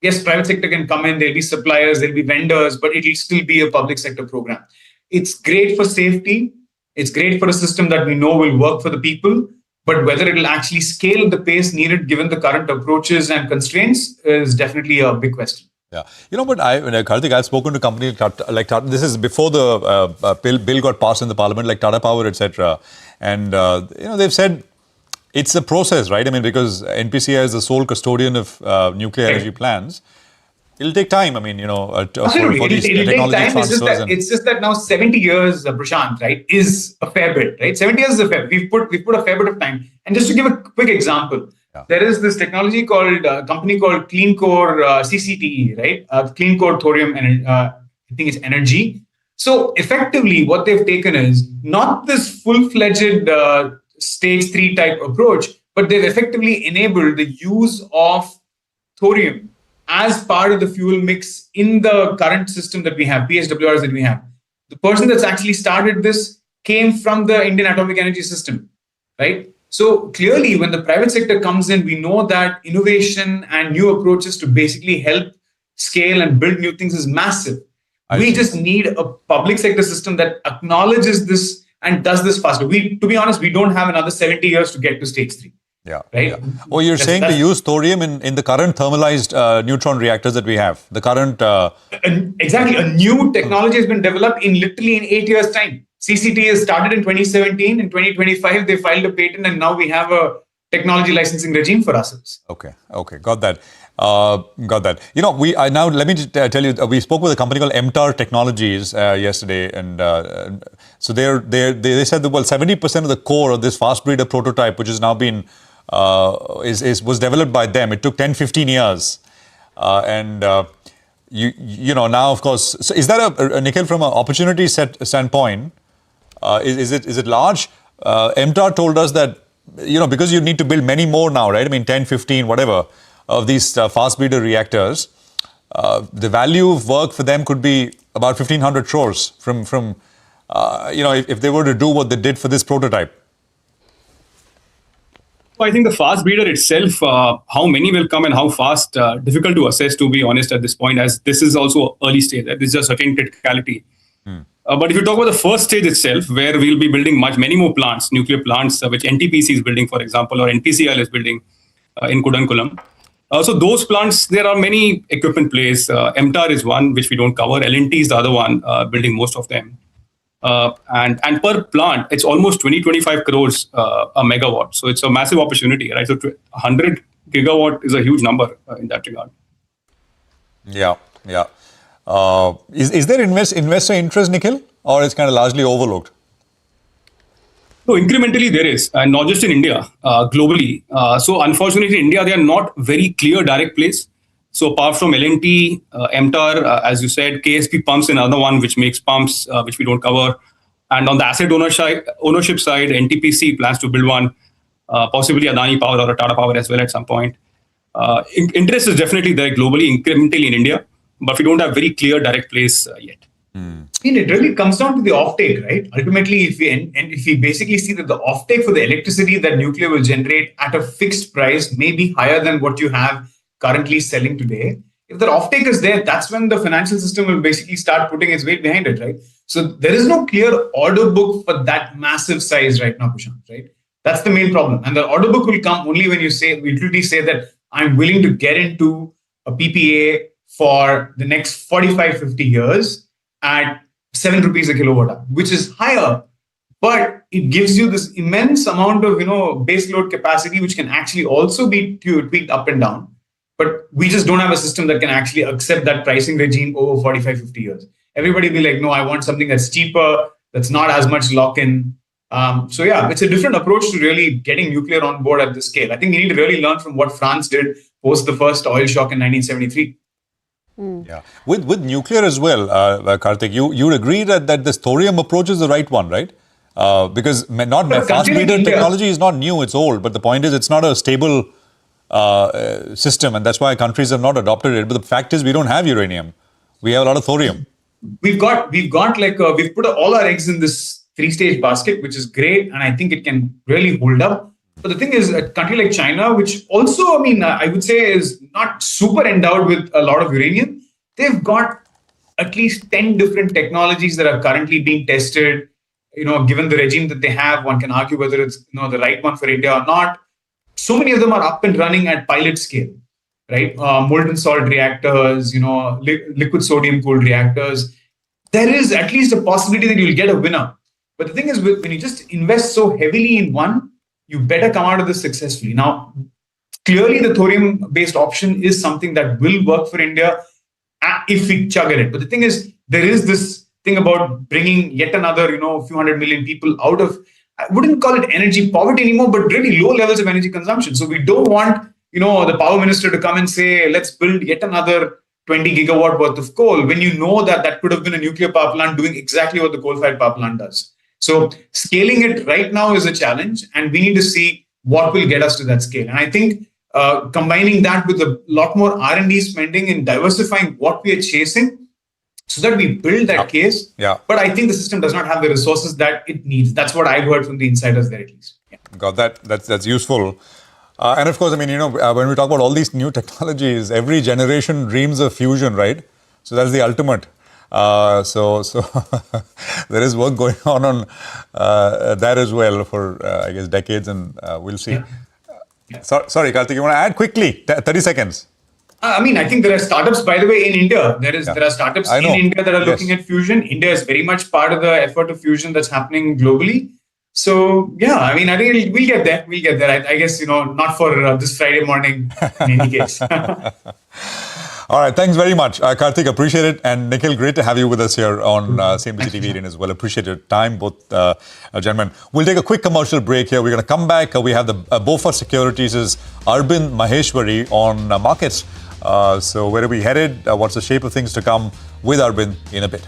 yes, private sector can come in, there'll be suppliers, there'll be vendors, but it'll still be a public sector program. It's great for safety. It's great for a system that we know will work for the people. But whether it'll actually scale at the pace needed given the current approaches and constraints is definitely a big question. Yeah, but Karthik, I've spoken to companies like Tata. This is before the bill got passed in the Parliament, like Tata Power, etc. And they've said it's a process, right? I mean, because NPCI is the sole custodian of nuclear energy plants. It'll take time. I mean, for these technology transfers. It's just that now 70 years, Prashant, right, is a fair bit, right? 70 years is a fair bit. We've put a fair bit of time. And just to give a quick example, there is this technology company called Clean Core CCTE, right? Clean Core Thorium, I think it's Energy. So effectively, what they've taken is not this full-fledged stage 3 type approach, but they've effectively enabled the use of thorium as part of the fuel mix in the current system that we have, PSWRs that we have. The person that's actually started this came from the Indian Atomic Energy System, right? So clearly, when the private sector comes in, we know that innovation and new approaches to basically help scale and build new things is massive. We just need a public sector system that acknowledges this and does this faster. To be honest, we don't have another 70 years to get to stage 3. Yeah. Right. Yeah. Oh, you're saying to use thorium in the current thermalized neutron reactors that we have. The current. Exactly. A new technology has been developed literally in 8 years' time. CCT has started in 2017. In 2025, they filed a patent, and now we have a technology licensing regime for ourselves. Okay, got that. Now let me just tell you, we spoke with a company called MTAR Technologies yesterday, and so they said that 70% of the core of this fast breeder prototype, which has now been was developed by them. It took 10-15 years, now of course. So is that a Nikhil, from an opportunity standpoint? Is it large? MTAR told us that because you need to build many more now, right? I mean 10, 15, whatever of these fast breeder reactors. The value of work for them could be about 1,500 crores from if they were to do what they did for this prototype. I think the fast breeder itself, how many will come and how fast, difficult to assess, to be honest, at this point, as this is also early stage. This is a certain criticality. But if you talk about the first stage itself, where we'll be building many more plants, nuclear plants, which NTPC is building, for example, or NPCIL is building in Kudankulam. So those plants, there are many equipment plays. MTAR is one, which we don't cover. L&T is the other one, building most of them. And per plant, it's almost 20-25 crores a megawatt. So it's a massive opportunity, right? So 100 gigawatt is a huge number in that regard. Yeah. Is there investor interest, Nikhil, or it's kind of largely overlooked? So incrementally there is, and not just in India, globally. So unfortunately in India, they are not very clear direct plays. So apart from L&T, MTAR, as you said, KSP Pumps, another one which makes pumps, which we don't cover. And on the asset ownership side, NTPC plans to build one, possibly Adani Power or Tata Power as well at some point. Interest is definitely there globally, incrementally in India, but we don't have very clear direct plays yet. It really comes down to the offtake, right? Ultimately, if we basically see that the offtake for the electricity that nuclear will generate at a fixed price may be higher than what you have currently selling today. If the offtake is there, that's when the financial system will basically start putting its weight behind it, right? So there is no clear order book for that massive size right now, Prashant, right? That's the main problem. And the order book will come only when you utility say that I'm willing to get into a PPA for the next 45-50 years at 7 rupees a kilowatt hour, which is higher, but it gives you this immense amount of base load capacity, which can actually also be tweaked up and down. But we just don't have a system that can actually accept that pricing regime over 45-50 years. Everybody will be like, no, I want something that's cheaper, that's not as much lock-in. So yeah, it's a different approach to really getting nuclear on board at this scale. I think we need to really learn from what France did post the first oil shock in 1973. Yeah, with nuclear as well, Karthik, you agree that this thorium approach is the right one, right? Because fast breeder technology is not new, it's old. But the point is, it's not a stable system, and that's why countries have not adopted it. But the fact is, we don't have uranium; we have a lot of thorium. We've put all our eggs in this 3-stage basket, which is great, and I think it can really hold up. But the thing is, a country like China, which also, I would say is not super endowed with a lot of uranium, they've got at least 10 different technologies that are currently being tested. Given the regime that they have, one can argue whether it's the right one for India or not. So many of them are up and running at pilot scale, right? Molten salt reactors, liquid sodium cooled reactors. There is at least a possibility that you'll get a winner. But the thing is, when you just invest so heavily in one, you better come out of this successfully. Now, clearly the thorium-based option is something that will work for India if we chug at it. But the thing is, there is this thing about bringing yet another, few hundred million people out of, I wouldn't call it energy poverty anymore, but really low levels of energy consumption. So we don't want, the power minister to come and say, let's build yet another 20 gigawatt worth of coal, when that could have been a nuclear power plant doing exactly what the coal-fired power plant does. So scaling it right now is a challenge, and we need to see what will get us to that scale. And I think combining that with a lot more R&D spending and diversifying what we are chasing, so that we build that case. Yeah. But I think the system does not have the resources that it needs. That's what I've heard from the insiders there, at least. Yeah. Got that. That's useful. And of course, when we talk about all these new technologies, every generation dreams of fusion, right? So that's the ultimate. So there is work going on that as well for, I guess, decades, and we'll see. Yeah. Sorry, Karthik, you want to add quickly? 30 seconds. I think there are startups, by the way, in India. There are startups in India that are looking at fusion. India is very much part of the effort of fusion that's happening globally. So, yeah, I think we'll get there. We'll get there. I guess, not for this Friday morning in any case. All right, thanks very much. Karthik, appreciate it. And Nikhil, great to have you with us here on CNBC-TV18 as well. Appreciate your time, both gentlemen. We'll take a quick commercial break here. We're going to come back. We have the BofA Securities' Arvind Maheshwari on markets. So where are we headed? What's the shape of things to come with Arvind in a bit?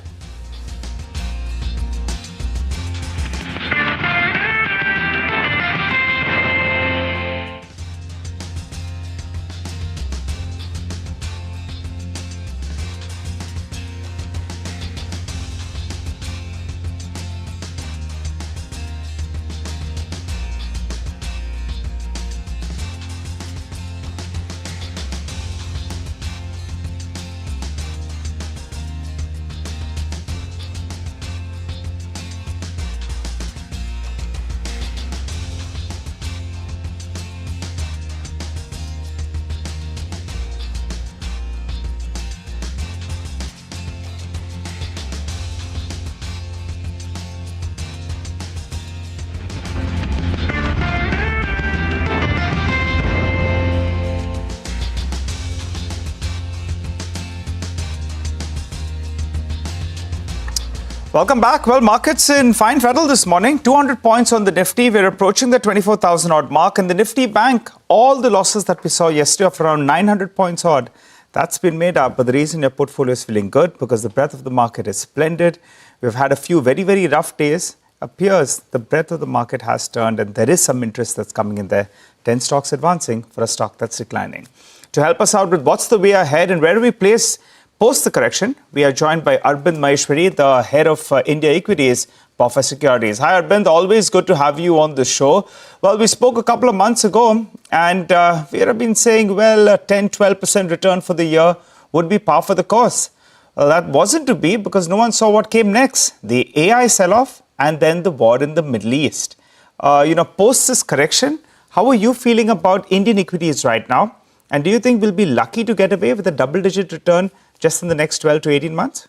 Welcome back. Well, markets in fine fettle this morning. 200 points on the Nifty. We're approaching the 24,000 odd mark. And the Nifty Bank, all the losses that we saw yesterday of around 900 points odd, that's been made up. But the reason your portfolio is feeling good, because the breadth of the market is splendid. We've had a few very, very rough days. Appears the breadth of the market has turned and there is some interest that's coming in there. 10 stocks advancing for a stock that's declining. To help us out with what's the way ahead and where do we place post the correction, we are joined by Arvind Maheshwari, the head of India Equities, BofA Securities. Hi, Arvind. Always good to have you on the show. Well, we spoke a couple of months ago and we have been saying, well, a 10-12% return for the year would be par for the course. Well, that wasn't to be because no one saw what came next. The AI sell-off and then the war in the Middle East. Post this correction, how are you feeling about Indian equities right now? And do you think we'll be lucky to get away with a double-digit return just in the next 12 to 18 months?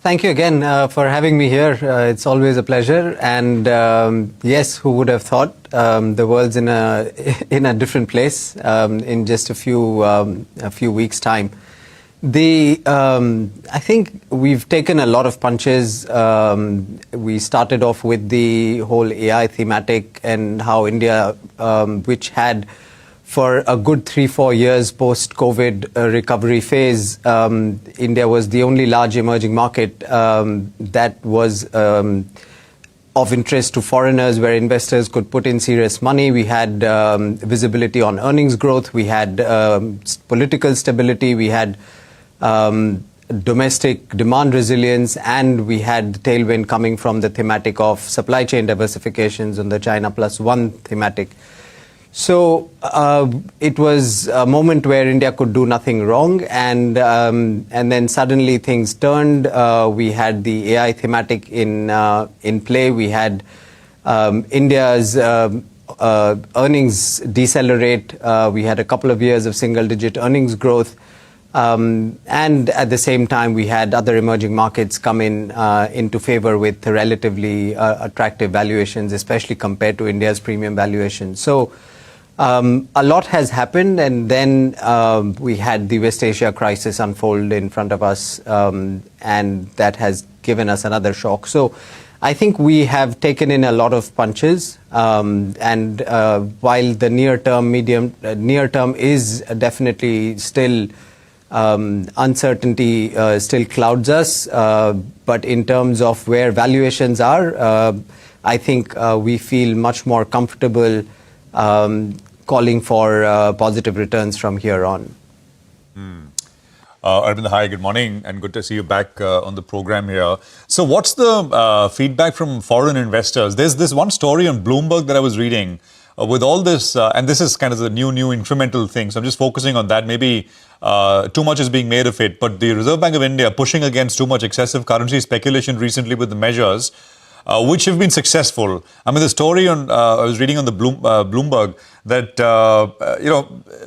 Thank you again for having me here. It's always a pleasure. And yes, who would have thought the world's in a different place in just a few weeks' time. I think we've taken a lot of punches. We started off with the whole AI thematic and how India, which had for a good 3-4 years post-COVID recovery phase, India was the only large emerging market that was of interest to foreigners, where investors could put in serious money. We had visibility on earnings growth. We had political stability. We had domestic demand resilience, and we had the tailwind coming from the thematic of supply chain diversifications and the China Plus One thematic. So it was a moment where India could do nothing wrong, and then suddenly things turned. We had the AI thematic in play. We had India's earnings decelerate. We had a couple of years of single-digit earnings growth. And at the same time, we had other emerging markets come into favor with relatively attractive valuations, especially compared to India's premium valuation. So a lot has happened, and then we had the West Asia crisis unfold in front of us, and that has given us another shock. So I think we have taken in a lot of punches, and while the near term is definitely still uncertainty still clouds us, but in terms of where valuations are, I think we feel much more comfortable calling for positive returns from here on. Arvind, hi, good morning, and good to see you back on the program here. So what's the feedback from foreign investors? There's this one story on Bloomberg that I was reading with all this, and this is kind of the new incremental thing, so I'm just focusing on that. Maybe too much is being made of it, but the Reserve Bank of India pushing against too much excessive currency speculation recently with the measures, which have been successful. I mean, the story I was reading on the Bloomberg, that,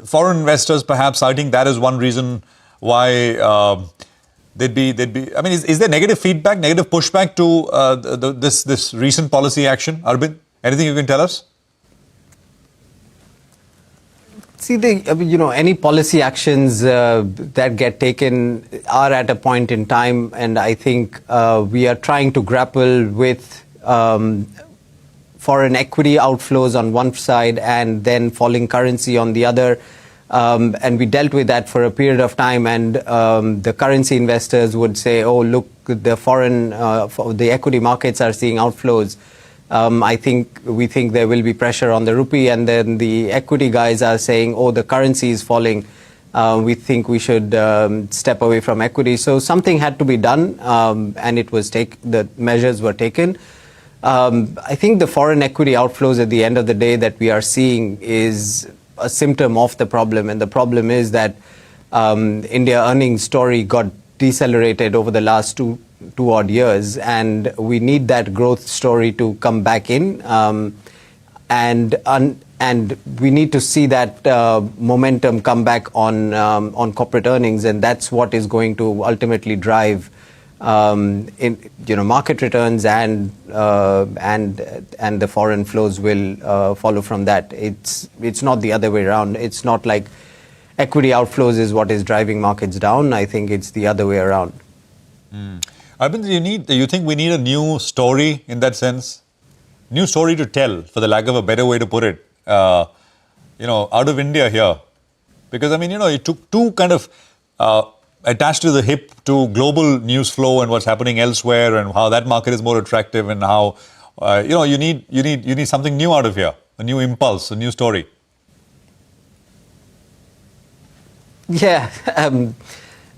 foreign investors perhaps citing that as one reason why they'd be. I mean, is there negative feedback, negative pushback to this recent policy action? Arvind, anything you can tell us? See, any policy actions that get taken are at a point in time, and I think we are trying to grapple with foreign equity outflows on one side and then falling currency on the other. And we dealt with that for a period of time, and the currency investors would say, oh, look, the equity markets are seeing outflows. We think there will be pressure on the rupee, and then the equity guys are saying, oh, the currency is falling. We think we should step away from equity. So something had to be done, and the measures were taken. I think the foreign equity outflows at the end of the day that we are seeing is a symptom of the problem. And the problem is that India earnings story got decelerated over the last two odd years, and we need that growth story to come back in. And we need to see that momentum come back on corporate earnings, and that's what is going to ultimately drive market returns, and the foreign flows will follow from that. It's not the other way around. It's not like equity outflows is what is driving markets down. I think it's the other way around. Arvind, you think we need a new story in that sense? New story to tell, for the lack of a better way to put it, out of India here. Because, it took two kind of attached to the hip to global news flow and what's happening elsewhere and how that market is more attractive and how, you need something new out of here, a new impulse, a new story. Yeah,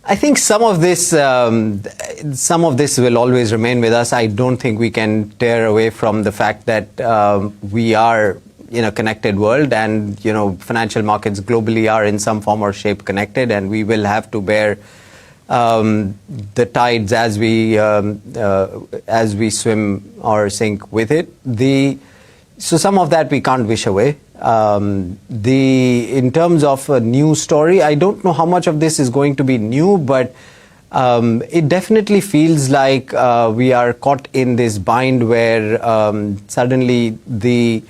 I think some of this will always remain with us. I don't think we can tear away from the fact that we are in a connected world, and financial markets globally are in some form or shape connected, and we will have to bear the tides as we swim or sink with it. So some of that we can't wish away. In terms of a new story, I don't know how much of this is going to be new, but it definitely feels like we are caught in this bind where suddenly the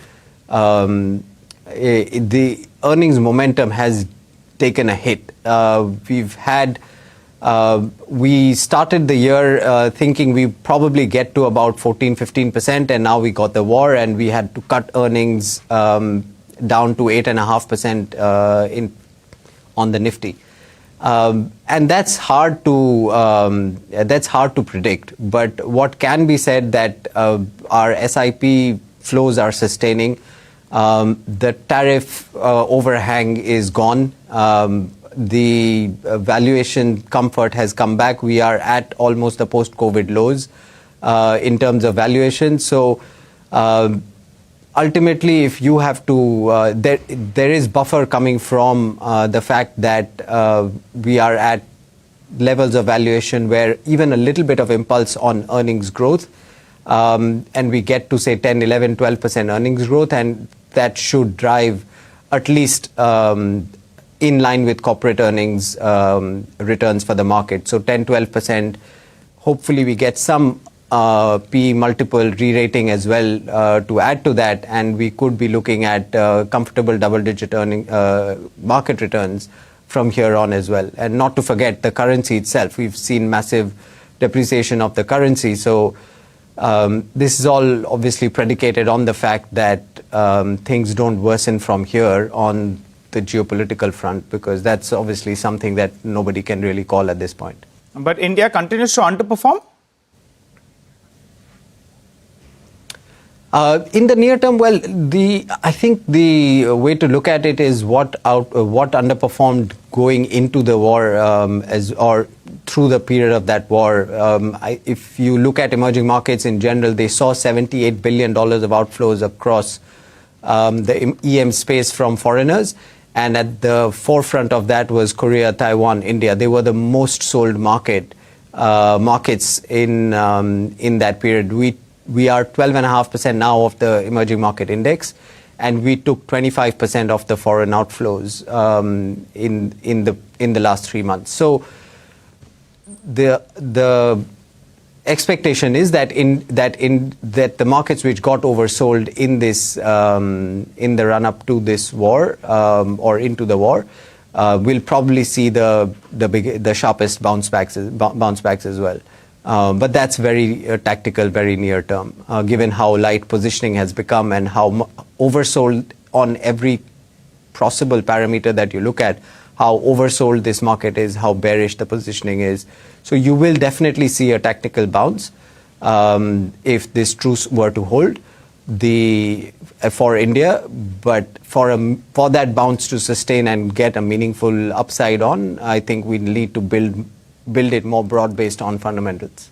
earnings momentum has taken a hit. We started the year thinking we probably get to about 14-15%, and now we got the war and we had to cut earnings down to 8.5% on the Nifty. And that's hard to predict. But what can be said that our SIP flows are sustaining. The tariff overhang is gone. The valuation comfort has come back. We are at almost the post-COVID lows in terms of valuation. So ultimately, if you have to, there is buffer coming from the fact that we are at levels of valuation where even a little bit of impulse on earnings growth, and we get to say 10, 11, 12% earnings growth, and that should drive at least in line with corporate earnings returns for the market. So 10, 12%. Hopefully we get some PE multiple re-rating as well to add to that, and we could be looking at comfortable double-digit earning market returns from here on as well. And not to forget the currency itself. We've seen massive depreciation of the currency. So this is all obviously predicated on the fact that things don't worsen from here on the geopolitical front, because that's obviously something that nobody can really call at this point. But India continues to underperform? In the near term, well, I think the way to look at it is what underperformed going into the war or through the period of that war. If you look at emerging markets in general, they saw $78 billion of outflows across the EM space from foreigners. And at the forefront of that was Korea, Taiwan, India. They were the most sold markets in that period. We are 12.5% now of the emerging market index, and we took 25% of the foreign outflows in the last 3 months. So the expectation is that the markets which got oversold in this in the run up to this war or into the war will probably see the sharpest bounce backs as well. But that's very tactical, very near term, given how light positioning has become and how oversold on every possible parameter that you look at, how oversold this market is, how bearish the positioning is. So you will definitely see a tactical bounce if this truce were to hold for India, but for that bounce to sustain and get a meaningful upside on, I think we need to build it more broad based on fundamentals.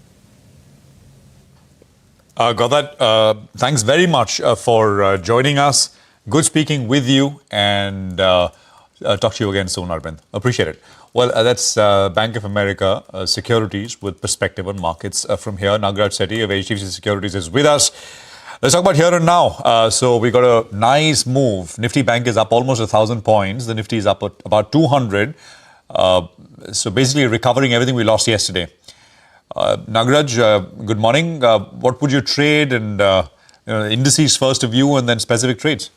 Got that. Thanks very much for joining us. Good speaking with you, and talk to you again soon, Arvind. Appreciate it. Well, that's Bank of America Securities with perspective on markets from here. Nagaraj Sethi of HDFC Securities is with us. Let's talk about here and now. So we got a nice move. Nifty Bank is up almost 1,000 points. The Nifty is up at about 200. So basically recovering everything we lost yesterday. Nagaraj, good morning. What would you trade, and indices first of you and then specific trades?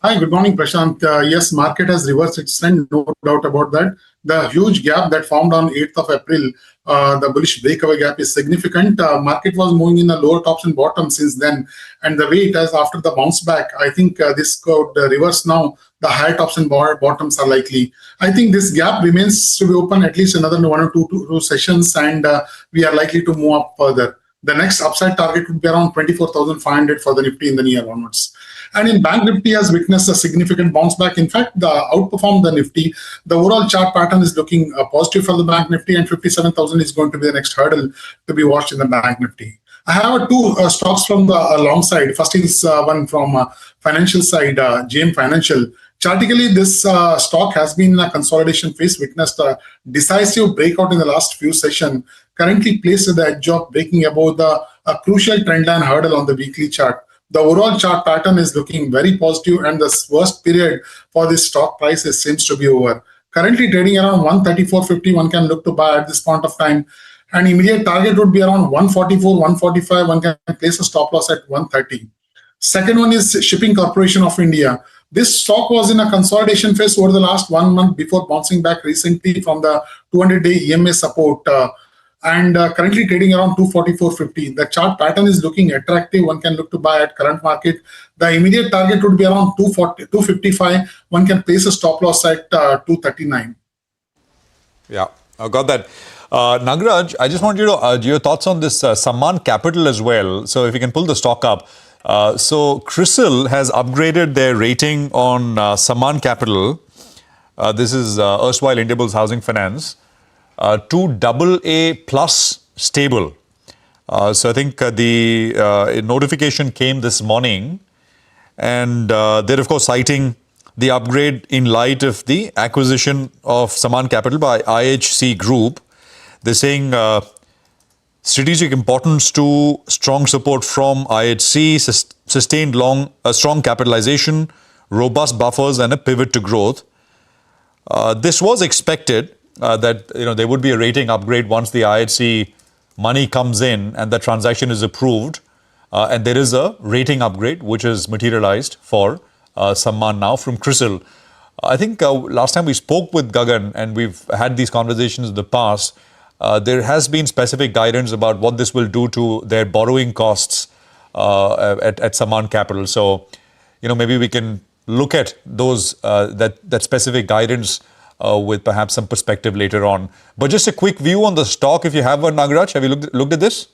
Hi, good morning, Prashant. Yes, market has reversed its trend, no doubt about that. The huge gap that formed on 8th of April, the bullish breakaway gap is significant. Market was moving in the lower tops and bottoms since then. And the way it has after the bounce back, I think this could reverse now. The higher tops and bottoms are likely. I think this gap remains to be open at least another one or two sessions, and we are likely to move up further. The next upside target would be around 24,500 for the Nifty in the near onwards. And in Bank Nifty has witnessed a significant bounce back. In fact, outperformed the Nifty. The overall chart pattern is looking positive for the Bank Nifty, and 57,000 is going to be the next hurdle to be watched in the Bank Nifty. I have two stocks from the long side. First is one from financial side, JM Financial. Chartically, this stock has been in a consolidation phase, witnessed a decisive breakout in the last few sessions, currently placed at the edge of breaking above a crucial trendline hurdle on the weekly chart. The overall chart pattern is looking very positive, and the worst period for this stock price seems to be over. Currently trading around 134.50, one can look to buy at this point of time. An immediate target would be around 144, 145, one can place a stop loss at 130. Second one is Shipping Corporation of India. This stock was in a consolidation phase over the last 1 month before bouncing back recently from the 200-day EMA support and currently trading around 244.50. The chart pattern is looking attractive. One can look to buy at current market. The immediate target would be around 255. One can place a stop loss at 239. Yeah, I got that. Nagaraj, I just want you to your thoughts on this Sammaan Capital as well. So if you can pull the stock up. So CRISIL has upgraded their rating on Sammaan Capital. This is erstwhile Indiabulls Housing Finance to AA plus stable. So I think the notification came this morning, and they're of course citing the upgrade in light of the acquisition of Sammaan Capital by IHC Group. They're saying strategic importance to strong support from IHC, sustained strong capitalization, robust buffers, and a pivot to growth. This was expected that there would be a rating upgrade once the IHC money comes in and the transaction is approved, and there is a rating upgrade which is materialized for Sammaan now from CRISIL. I think last time we spoke with Gagan, and we've had these conversations in the past. There has been specific guidance about what this will do to their borrowing costs at Sammaan Capital. So, maybe we can look at those that specific guidance with perhaps some perspective later on. But just a quick view on the stock, if you have one, Nagaraj. Have you looked at this?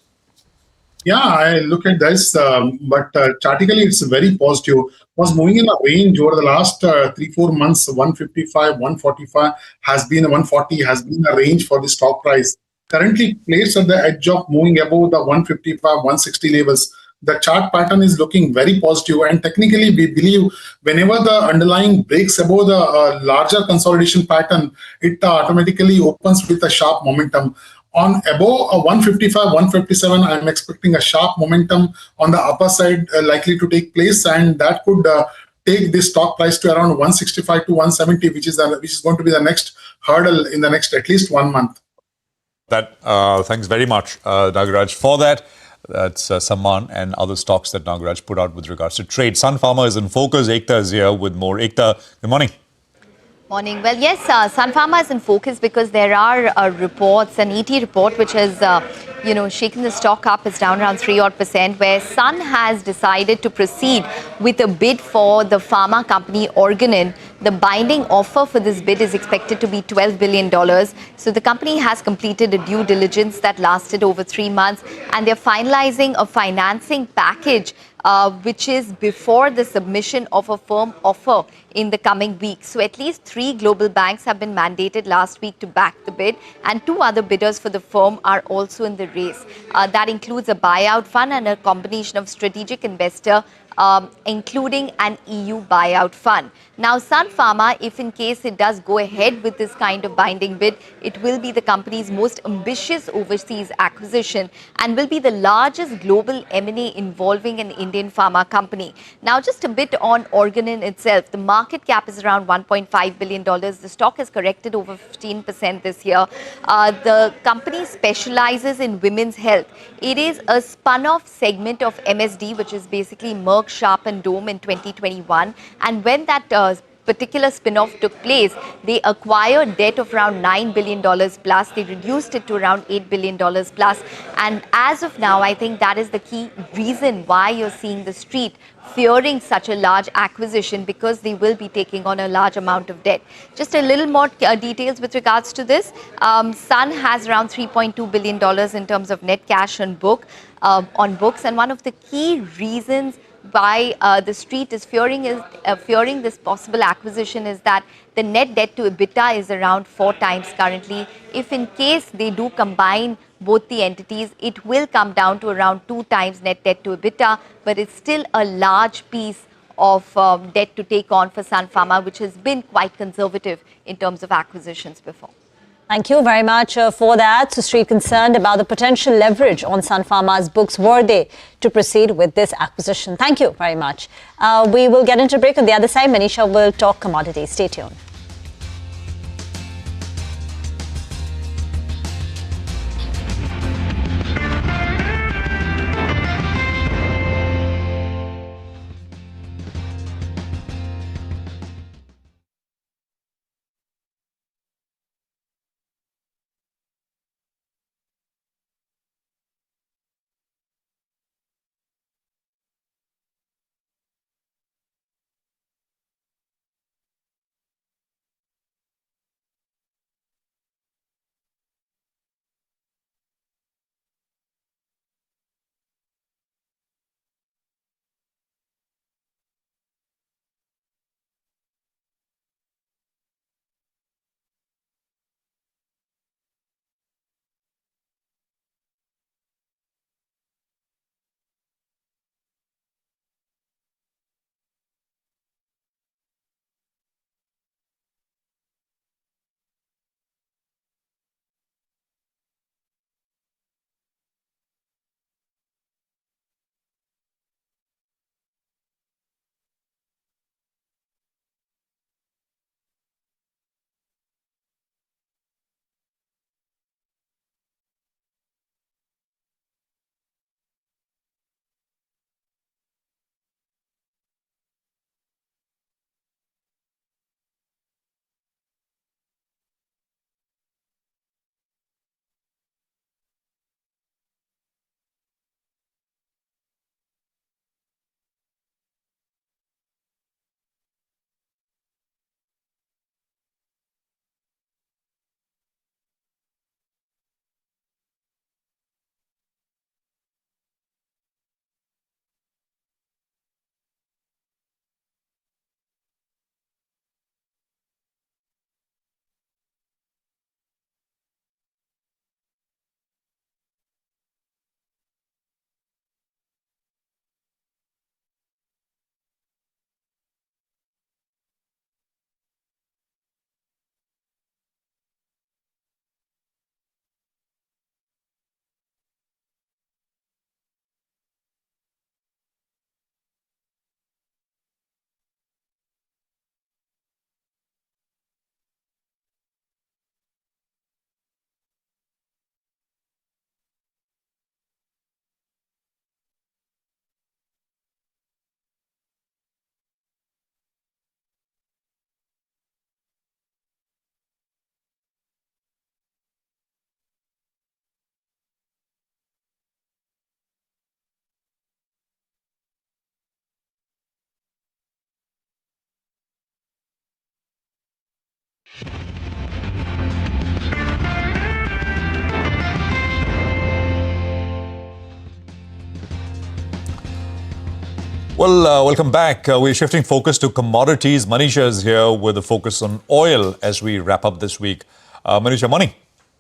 Yeah, I look at this, but chartically it's very positive. Was moving in a range over the last 3-4 months. 155, 145 has been 140 has been a range for the stock price. Currently placed at the edge of moving above the 155, 160 levels. The chart pattern is looking very positive, and technically we believe whenever the underlying breaks above the larger consolidation pattern, it automatically opens with a sharp momentum. On above 155, 157, I'm expecting a sharp momentum on the upper side likely to take place, and that could take the stock price to around 165 to 170, which is going to be the next hurdle in the next at least 1 month. Thanks very much, Nagaraj, for that. That's Samman and other stocks that Nagaraj put out with regards to trade. Sun Pharma is in focus. Ekta is here with more. Ekta, good morning. Morning. Well, yes, Sun Pharma is in focus because there are reports, an ET report which has, shaken the stock up. It's down around 3% where Sun has decided to proceed with a bid for the pharma company Organon. The binding offer for this bid is expected to be $12 billion. So the company has completed a due diligence that lasted over 3 months, and they're finalizing a financing package which is before the submission of a firm offer in the coming weeks. So at least 3 global banks have been mandated last week to back the bid, and 2 other bidders for the firm are also in the race. That includes a buyout fund and a combination of strategic investor, including an EU buyout fund. Now, Sun Pharma, if in case it does go ahead with this kind of binding bid, it will be the company's most ambitious overseas acquisition and will be the largest global M&A involving an Indian pharma company. Now, just a bit on Organon itself. The market cap is around $1.5 billion. The stock has corrected over 15% this year. The company specializes in women's health. It is a spun-off segment of MSD, which is basically Merck Sharp and Dohme in 2021. And when that particular spin-off took place, they acquired debt of around $9 billion plus. They reduced it to around $8 billion plus. And as of now, I think that is the key reason why you're seeing the street fearing such a large acquisition, because they will be taking on a large amount of debt. Just a little more details with regards to this. Sun has around $3.2 billion in terms of net cash on books. And one of the key reasons why the street is fearing this possible acquisition is that the net debt to EBITDA is around 4 times currently. If in case they do combine both the entities, it will come down to around 2 times net debt to EBITDA, but it's still a large piece of debt to take on for Sun Pharma, which has been quite conservative in terms of acquisitions before. Thank you very much for that. So, Street concerned about the potential leverage on Sun Pharma's books were they to proceed with this acquisition. Thank you very much. We will get into a break. On the other side, Manisha will talk commodities. Stay tuned. Well, welcome back. We're shifting focus to commodities. Manisha is here with a focus on oil as we wrap up this week. Manisha, morning.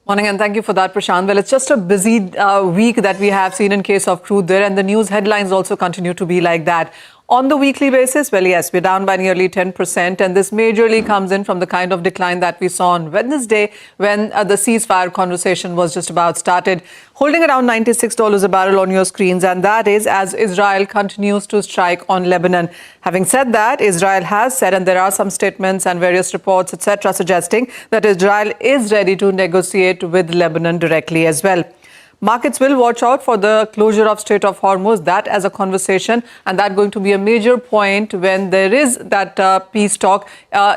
Morning, and thank you for that, Prashant. Well, it's just a busy week that we have seen in case of crude there, and the news headlines also continue to be like that. On the weekly basis, well, yes, we're down by nearly 10%, and this majorly comes in from the kind of decline that we saw on Wednesday when the ceasefire conversation was just about started, holding around $96 a barrel on your screens, and that is as Israel continues to strike on Lebanon. Having said that, Israel has said, and there are some statements and various reports, etc., suggesting that Israel is ready to negotiate with Lebanon directly as well. Markets will watch out for the closure of Strait of Hormuz, that as a conversation, and that going to be a major point when there is that peace talk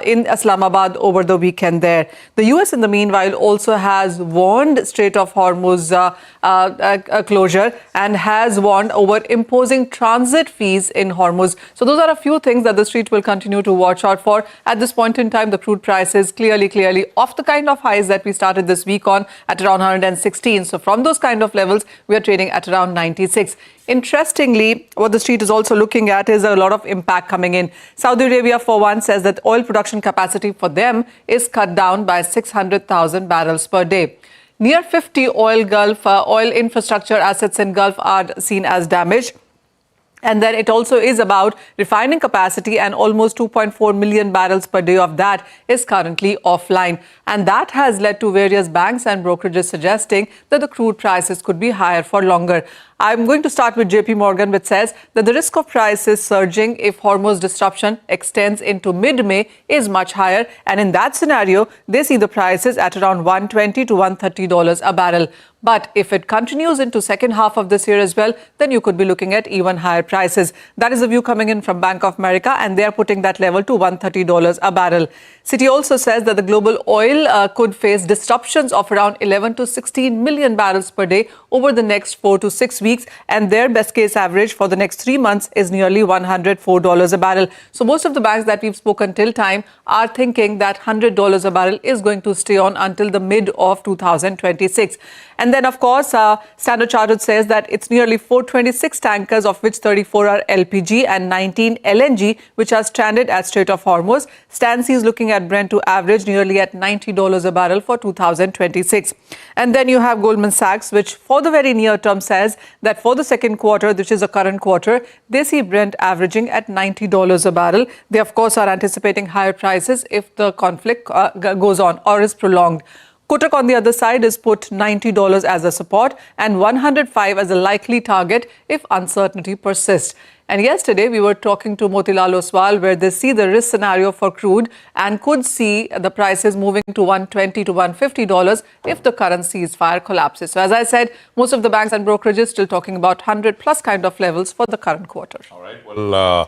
in Islamabad over the weekend there. The US, in the meanwhile, also has warned Strait of Hormuz closure and has warned over imposing transit fees in Hormuz. So those are a few things that the street will continue to watch out for. At this point in time, the crude price is clearly off the kind of highs that we started this week on at around 116. So from those kind of levels, we are trading at around 96. Interestingly, what the street is also looking at is a lot of impact coming in. Saudi Arabia, for one, says that oil production capacity for them is cut down by 600,000 barrels per day. Near 50 oil infrastructure assets in Gulf are seen as damaged. And then it also is about refining capacity, and almost 2.4 million barrels per day of that is currently offline. And that has led to various banks and brokerages suggesting that the crude prices could be higher for longer. I'm going to start with JP Morgan, which says that the risk of prices surging if Hormuz disruption extends into mid-May is much higher. And in that scenario, they see the prices at around $120 to $130 a barrel. But if it continues into second half of this year as well, then you could be looking at even higher prices. That is the view coming in from Bank of America, and they are putting that level to $130 a barrel. Citi also says that the global oil could face disruptions of around 11 to 16 million barrels per day over the next 4 to 6 weeks, and their best case average for the next 3 months is nearly $104 a barrel. So most of the banks that we've spoken till time are thinking that $100 a barrel is going to stay on until the mid of 2026. And then, of course, Standard Chartered says that it's nearly 426 tankers, of which 34 are LPG and 19 LNG, which are stranded at Strait of Hormuz. Stancy is looking at Brent to average nearly at $90 a barrel for 2026. And then you have Goldman Sachs, which for the very near term says that for the second quarter, which is the current quarter, they see Brent averaging at $90 a barrel. They, of course, are anticipating higher prices if the conflict goes on or is prolonged. Kotak, on the other side, is put $90 as a support and $105 as a likely target if uncertainty persists. And yesterday, we were talking to Motilal Oswal, where they see the risk scenario for crude and could see the prices moving to $120 to $150 if the current ceasefire collapses. So as I said, most of the banks and brokerages still talking about 100 plus kind of levels for the current quarter. All right. Well,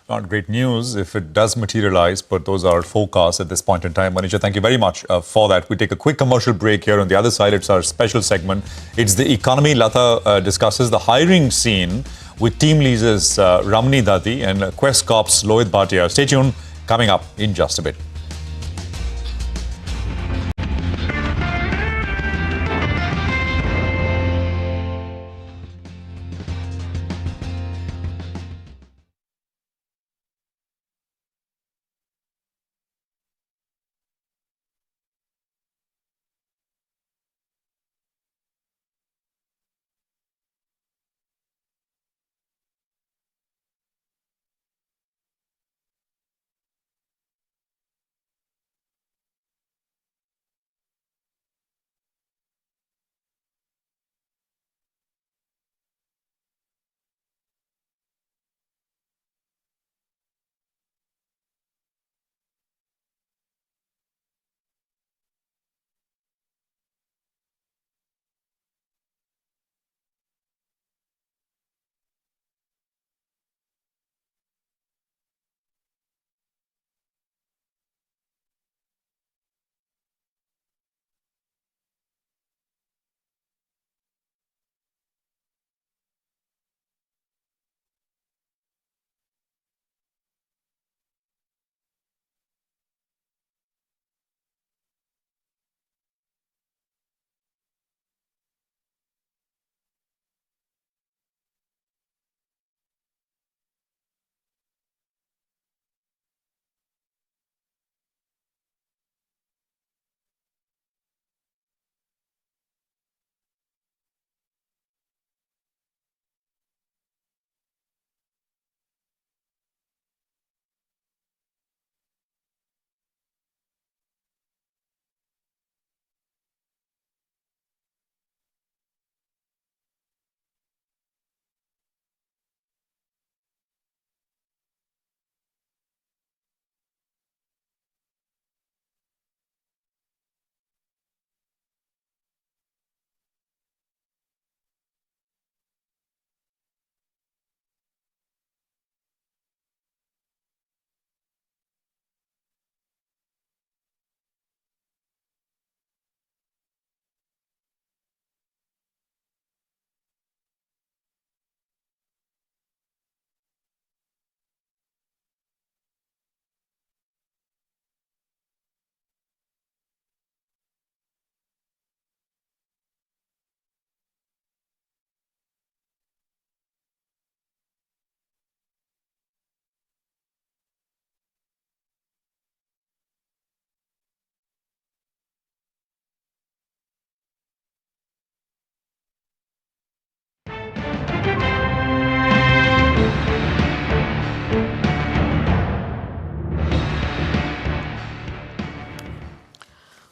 not great news if it does materialize, but those are forecasts at this point in time. Manisha, thank you very much for that. We take a quick commercial break here. On the other side, it's our special segment. It's the economy. Lata discusses the hiring scene with team leaders Ramani Dati and Quest Corp's Lohit Bhatia. Stay tuned. Coming up in just a bit.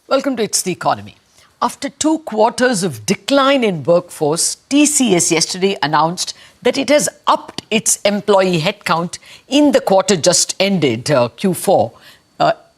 Welcome to It's the Economy. After 2 quarters of decline in workforce, TCS yesterday announced that it has upped its employee headcount in the quarter just ended, Q4,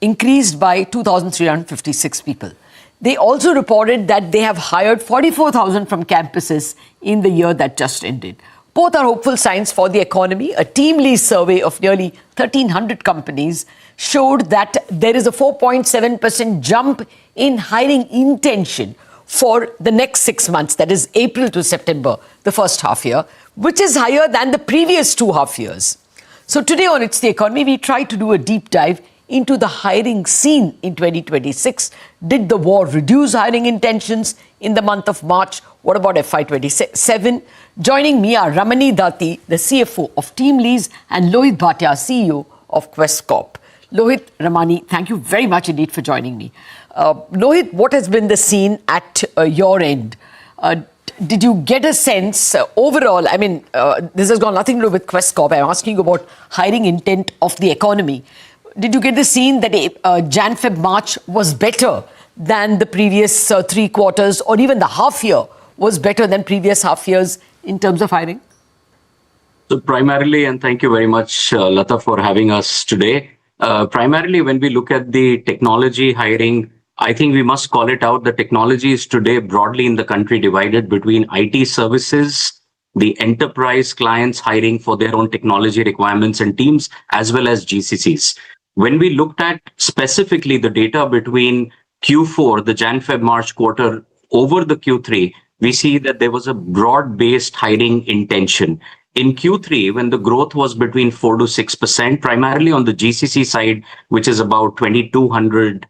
increased by 2,356 people. They also reported that they have hired 44,000 from campuses in the year that just ended. Both are hopeful signs for the economy. A TeamLease survey of nearly 1,300 companies showed that there is a 4.7% jump in hiring intention for the next 6 months, that is April to September, the first half year, which is higher than the previous 2 half years. So today on It's the Economy, we try to do a deep dive into the hiring scene in 2026. Did the war reduce hiring intentions in the month of March? What about FY27? Joining me are Ramani Dati, the CFO of TeamLease, and Lohit Bhatia, CEO of Fincorp. Lohit, Ramani, thank you very much indeed for joining me. Lohit, what has been the scene at your end? Did you get a sense overall? I mean, this has got nothing to do with Fincorp. I'm asking you about hiring intent of the economy. Did you get the scene that Jan, Feb, March was better than the previous 3 quarters, or even the half year was better than previous half years in terms of hiring? So primarily, and thank you very much, Lata, for having us today. Primarily, when we look at the technology hiring, I think we must call it out. The technology is today broadly in the country divided between IT services, the enterprise clients hiring for their own technology requirements and teams, as well as GCCs. When we looked at specifically the data between Q4, the Jan, Feb, March quarter over the Q3, we see that there was a broad-based hiring intention. In Q3, when the growth was between 4 to 6%, primarily on the GCC side, which is about 2,200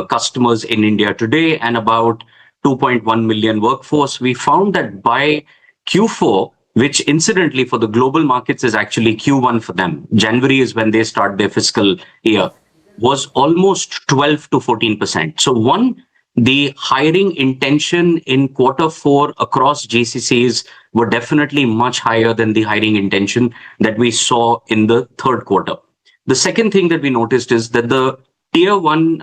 customers in India today and about 2.1 million workforce, we found that by Q4, which incidentally for the global markets is actually Q1 for them, January is when they start their fiscal year, was almost 12 to 14%. So one, the hiring intention in Q4 across GCCs were definitely much higher than the hiring intention that we saw in the third quarter. The second thing that we noticed is that the tier 1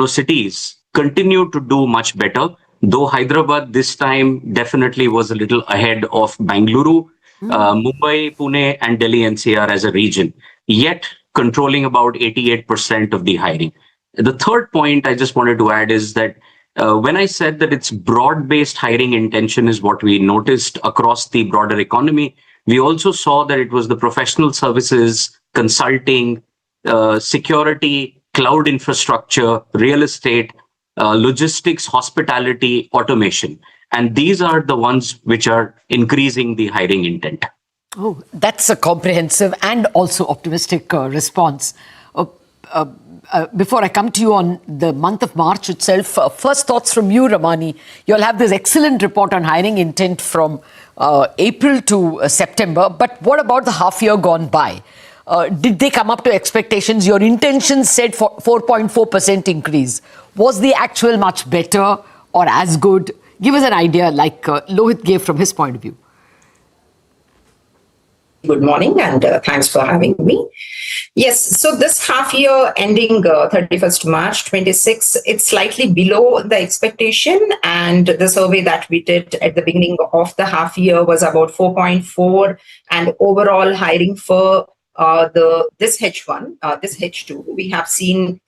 cities continue to do much better, though Hyderabad this time definitely was a little ahead of Bengaluru, Mumbai, Pune, and Delhi NCR as a region, yet controlling about 88% of the hiring. The third point I just wanted to add is that when I said that it's broad-based hiring intention is what we noticed across the broader economy, we also saw that it was the professional services, consulting, security, cloud infrastructure, real estate, logistics, hospitality, automation. And these are the ones which are increasing the hiring intent. Oh, that's a comprehensive and also optimistic response. Before I come to you on the month of March itself, first thoughts from you, Ramani. You'll have this excellent report on hiring intent from April to September. But what about the half year gone by? Did they come up to expectations? Your intentions said 4.4% increase. Was the actual much better or as good? Give us an idea like Lohit gave from his point of view. Good morning and thanks for having me. Yes, so this half year ending 31st March 26, it's slightly below the expectation, and the survey that we did at the beginning of the half year was about 4.4, and overall hiring for this H1, this H2, we have seen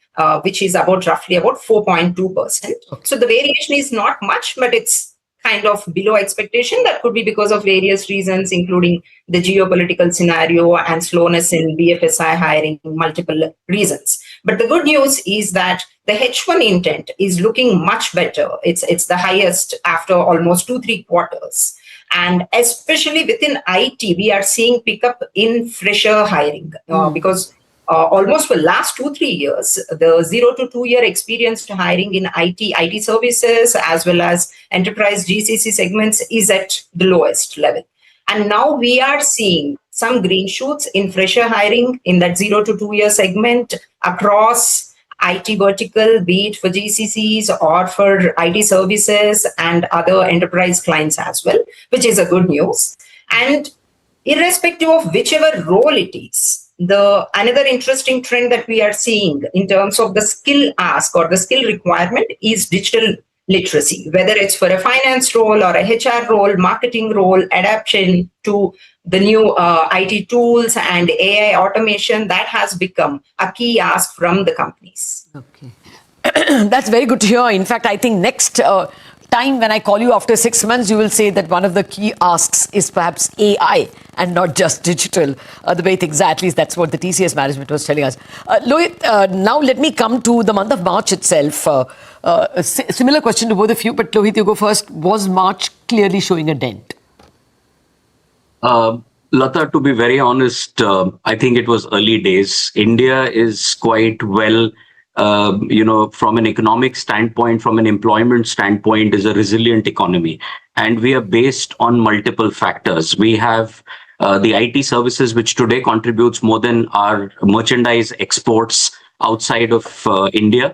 which is about roughly about 4.2%. So the variation is not much, but it's kind of below expectation. That could be because of various reasons, including the geopolitical scenario and slowness in BFSI hiring, multiple reasons. But the good news is that the H1 intent is looking much better. It's the highest after almost 2-3 quarters. And especially within IT, we are seeing pickup in fresher hiring because almost for last 2-3 years, the 0 to 2 year experienced hiring in IT services as well as enterprise GCC segments is at the lowest level. And now we are seeing some green shoots in fresher hiring in that 0 to 2 year segment across IT vertical, be it for GCCs or for IT services and other enterprise clients as well, which is a good news. And irrespective of whichever role it is, Another interesting trend that we are seeing in terms of the skill ask or the skill requirement is digital literacy, whether it's for a finance role or a HR role, marketing role, adaptation to the new IT tools and AI automation. That has become a key ask from the companies. Okay. That's very good to hear. In fact, I think next time when I call you after 6 months, you will say that one of the key asks is perhaps AI and not just digital. The way things are, at least that's what the TCS management was telling us. Lohit, now let me come to the month of March itself. A similar question to both of you, but Lohit, you go first. Was March clearly showing a dent? Lata, to be very honest, I think it was early days. India is quite well, from an economic standpoint, from an employment standpoint, is a resilient economy. And we are based on multiple factors. We have the IT services, which today contributes more than our merchandise exports outside of India.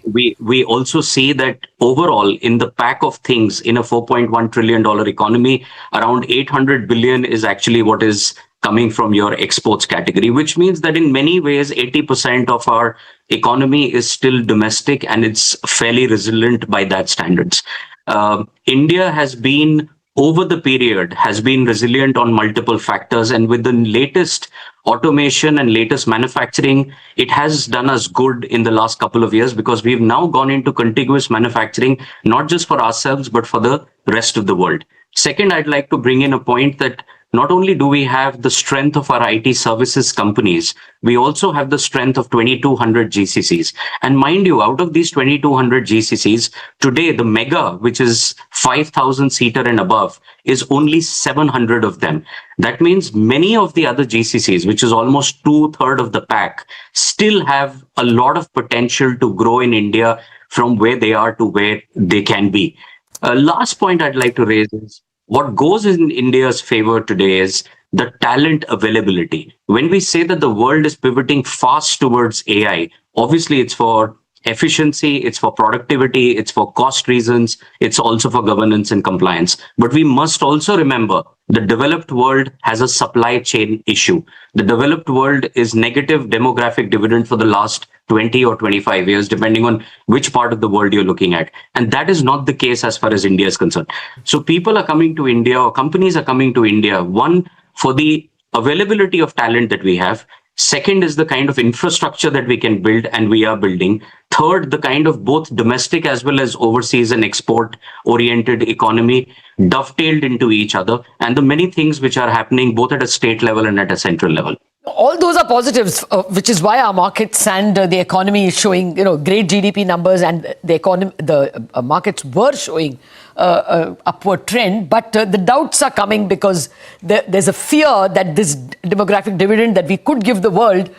We also see that overall in the pack of things in a $4.1 trillion economy, around 800 billion is actually what is coming from your exports category, which means that in many ways, 80% of our economy is still domestic and it's fairly resilient by that standards. India has been, over the period, has been resilient on multiple factors, and with the latest automation and latest manufacturing, it has done us good in the last couple of years because we've now gone into contiguous manufacturing, not just for ourselves, but for the rest of the world. Second, I'd like to bring in a point that not only do we have the strength of our IT services companies, we also have the strength of 2,200 GCCs. And mind you, out of these 2,200 GCCs, today the mega, which is 5,000 seater and above, is only 700 of them. That means many of the other GCCs, which is almost 2/3 of the pack, still have a lot of potential to grow in India from where they are to where they can be. Last point I'd like to raise is, what goes in India's favor today is the talent availability. When we say that the world is pivoting fast towards AI, obviously it's for efficiency, it's for productivity, it's for cost reasons, it's also for governance and compliance. But we must also remember the developed world has a supply chain issue. The developed world is negative demographic dividend for the last 20 or 25 years, depending on which part of the world you're looking at. And that is not the case as far as India is concerned. So people are coming to India, or companies are coming to India, one, for the availability of talent that we have. Second is the kind of infrastructure that we can build and we are building. Third, the kind of both domestic as well as overseas and export oriented economy dovetailed into each other, and the many things which are happening both at a state level and at a central level. All those are positives, which is why our markets and the economy is showing, great GDP numbers, and the markets were showing upward trend. But the doubts are coming because there's a fear that this demographic dividend that we could give the world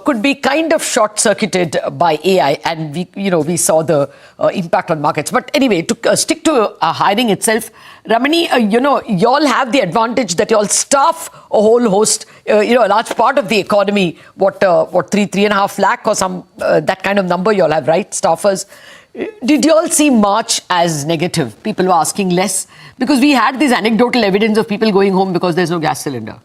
could be kind of short-circuited by AI, and we saw the impact on markets. But anyway, to stick to hiring itself, Ramani, y'all have the advantage that y'all staff a whole host, a large part of the economy, 3.5 lakh or some that kind of number y'all have, right? Staffers. Did you all see March as negative? People were asking less because we had this anecdotal evidence of people going home because there's no gas cylinder.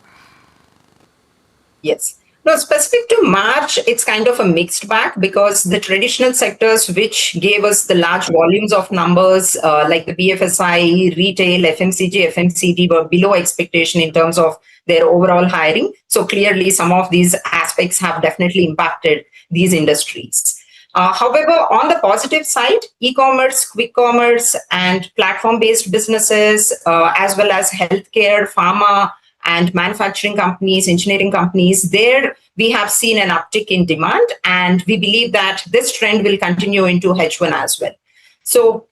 Yes. No, specific to March, it's kind of a mixed bag because the traditional sectors which gave us the large volumes of numbers like the BFSI, retail, FMCG, FMCD were below expectation in terms of their overall hiring. So clearly some of these aspects have definitely impacted these industries. However, on the positive side, e-commerce, quick commerce, and platform-based businesses, as well as healthcare, pharma, and manufacturing companies, engineering companies, there we have seen an uptick in demand, and we believe that this trend will continue into H1 as well. So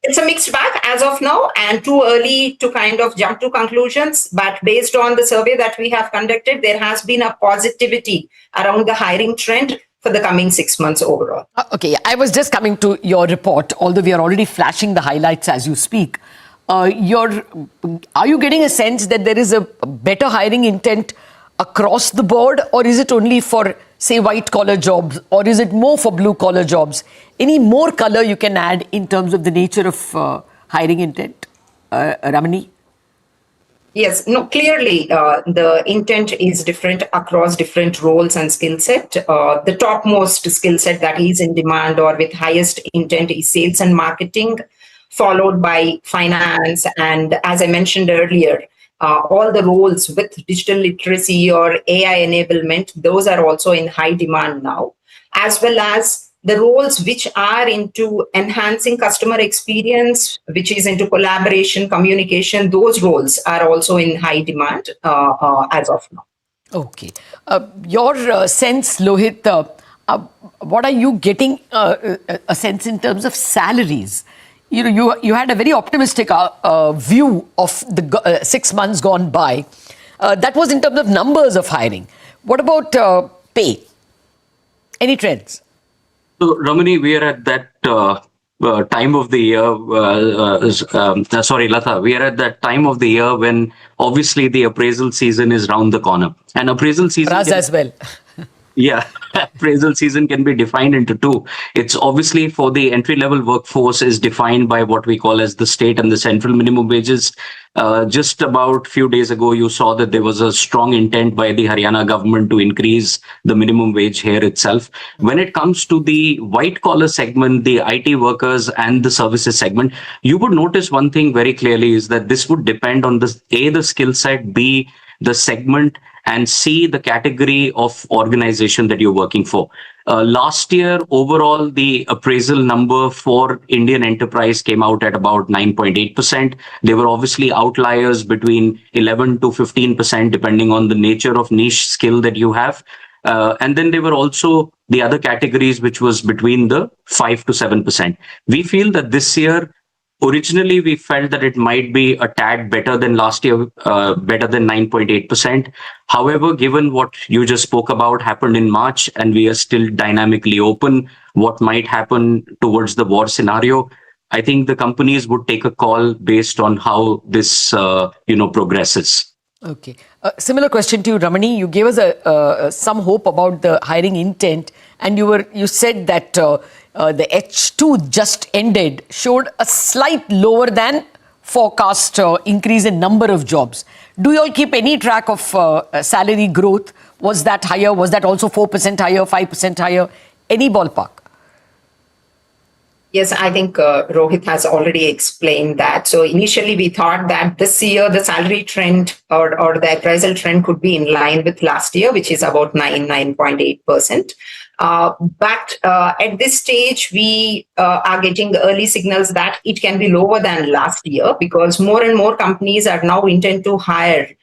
it's a mixed bag as of now, and too early to kind of jump to conclusions. But based on the survey that we have conducted, there has been a positivity around the hiring trend for the coming 6 months overall. Okay, I was just coming to your report, although we are already flashing the highlights as you speak. Are you getting a sense that there is a better hiring intent across the board, or is it only for, say, white-collar jobs, or is it more for blue-collar jobs? Any more color you can add in terms of the nature of hiring intent, Ramani? Yes, no, clearly the intent is different across different roles and skill set. The topmost skill set that is in demand or with highest intent is sales and marketing, followed by finance. And as I mentioned earlier, all the roles with digital literacy or AI enablement, those are also in high demand now, as well as the roles which are into enhancing customer experience, which is into collaboration, communication, those roles are also in high demand as of now. Okay. Your sense, Lohit, what are you getting a sense in terms of salaries? You had a very optimistic view of the 6 months gone by. That was in terms of numbers of hiring. What about pay? Any trends? So, Ramani, we are at that time of the year. Sorry, Lata, we are at that time of the year when obviously the appraisal season is round the corner. And appraisal season as well. Yeah, appraisal season can be defined into two. It's obviously for the entry-level workforce is defined by what we call as the state and the central minimum wages. Just about few days ago, you saw that there was a strong intent by the Haryana government to increase the minimum wage here itself. When it comes to the white-collar segment, the IT workers and the services segment, you would notice one thing very clearly is that this would depend on the skill set, B, the segment, and C, the category of organization that you're working for. Last year, overall, the appraisal number for Indian enterprise came out at about 9.8%. There were obviously outliers between 11 to 15%, depending on the nature of niche skill that you have. And then there were also the other categories, which was between the 5 to 7%. We feel that this year, originally, we felt that it might be a tad better than last year, better than 9.8%. However, given what you just spoke about happened in March, and we are still dynamically open, what might happen towards the war scenario, I think the companies would take a call based on how this, progresses. Okay. Similar question to you, Ramani. You gave us some hope about the hiring intent, and you said that the H2 just ended showed a slight lower than forecast increase in number of jobs. Do you all keep any track of salary growth? Was that higher? Was that also 4% higher, 5% higher? Any ballpark? Yes, I think Rohit has already explained that. So initially we thought that this year the salary trend or the appraisal trend could be in line with last year, which is about 9.8%. But at this stage, we are getting early signals that it can be lower than last year because more and more companies are now intent to hire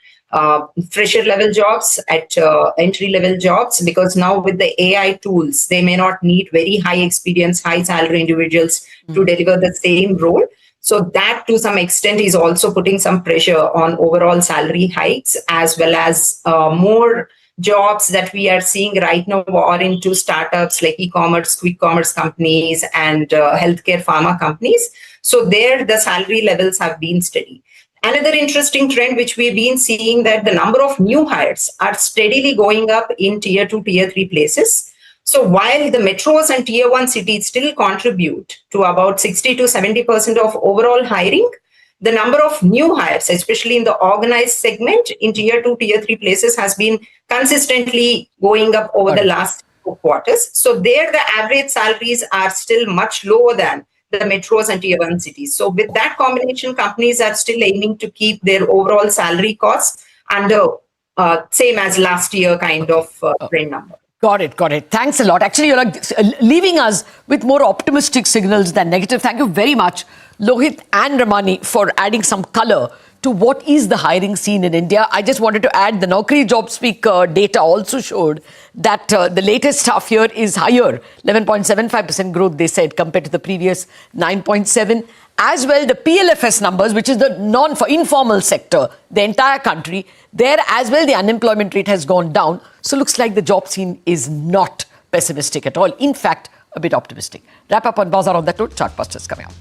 fresher level jobs at entry level jobs, because now with the AI tools, they may not need very high experience, high salary individuals to deliver the same role. So that to some extent is also putting some pressure on overall salary hikes, as well as more jobs that we are seeing right now are into startups like e-commerce, quick commerce companies and healthcare pharma companies. So there the salary levels have been steady. Another interesting trend which we've been seeing that the number of new hires are steadily going up in tier 2, tier 3 places. So while the metros and tier 1 cities still contribute to about 60 to 70% of overall hiring, the number of new hires, especially in the organized segment in tier 2, tier 3 places, has been consistently going up over the last 4 quarters. So there the average salaries are still much lower than the metros and tier 1 cities. So with that combination, companies are still aiming to keep their overall salary costs under same as last year kind of trend number. Got it. Thanks a lot. Actually, you're leaving us with more optimistic signals than negative. Thank you very much, Lohit and Ramani, for adding some color to what is the hiring scene in India. I just wanted to add the Naukri JobSpeak data also showed that the latest half year is higher, 11.75% growth, they said, compared to the previous 9.7%. As well, the PLFS numbers, which is the informal sector, the entire country, there as well the unemployment rate has gone down. So looks like the job scene is not pessimistic at all. In fact, a bit optimistic. Wrap up on Bazaar on that note. Chartbusters coming up.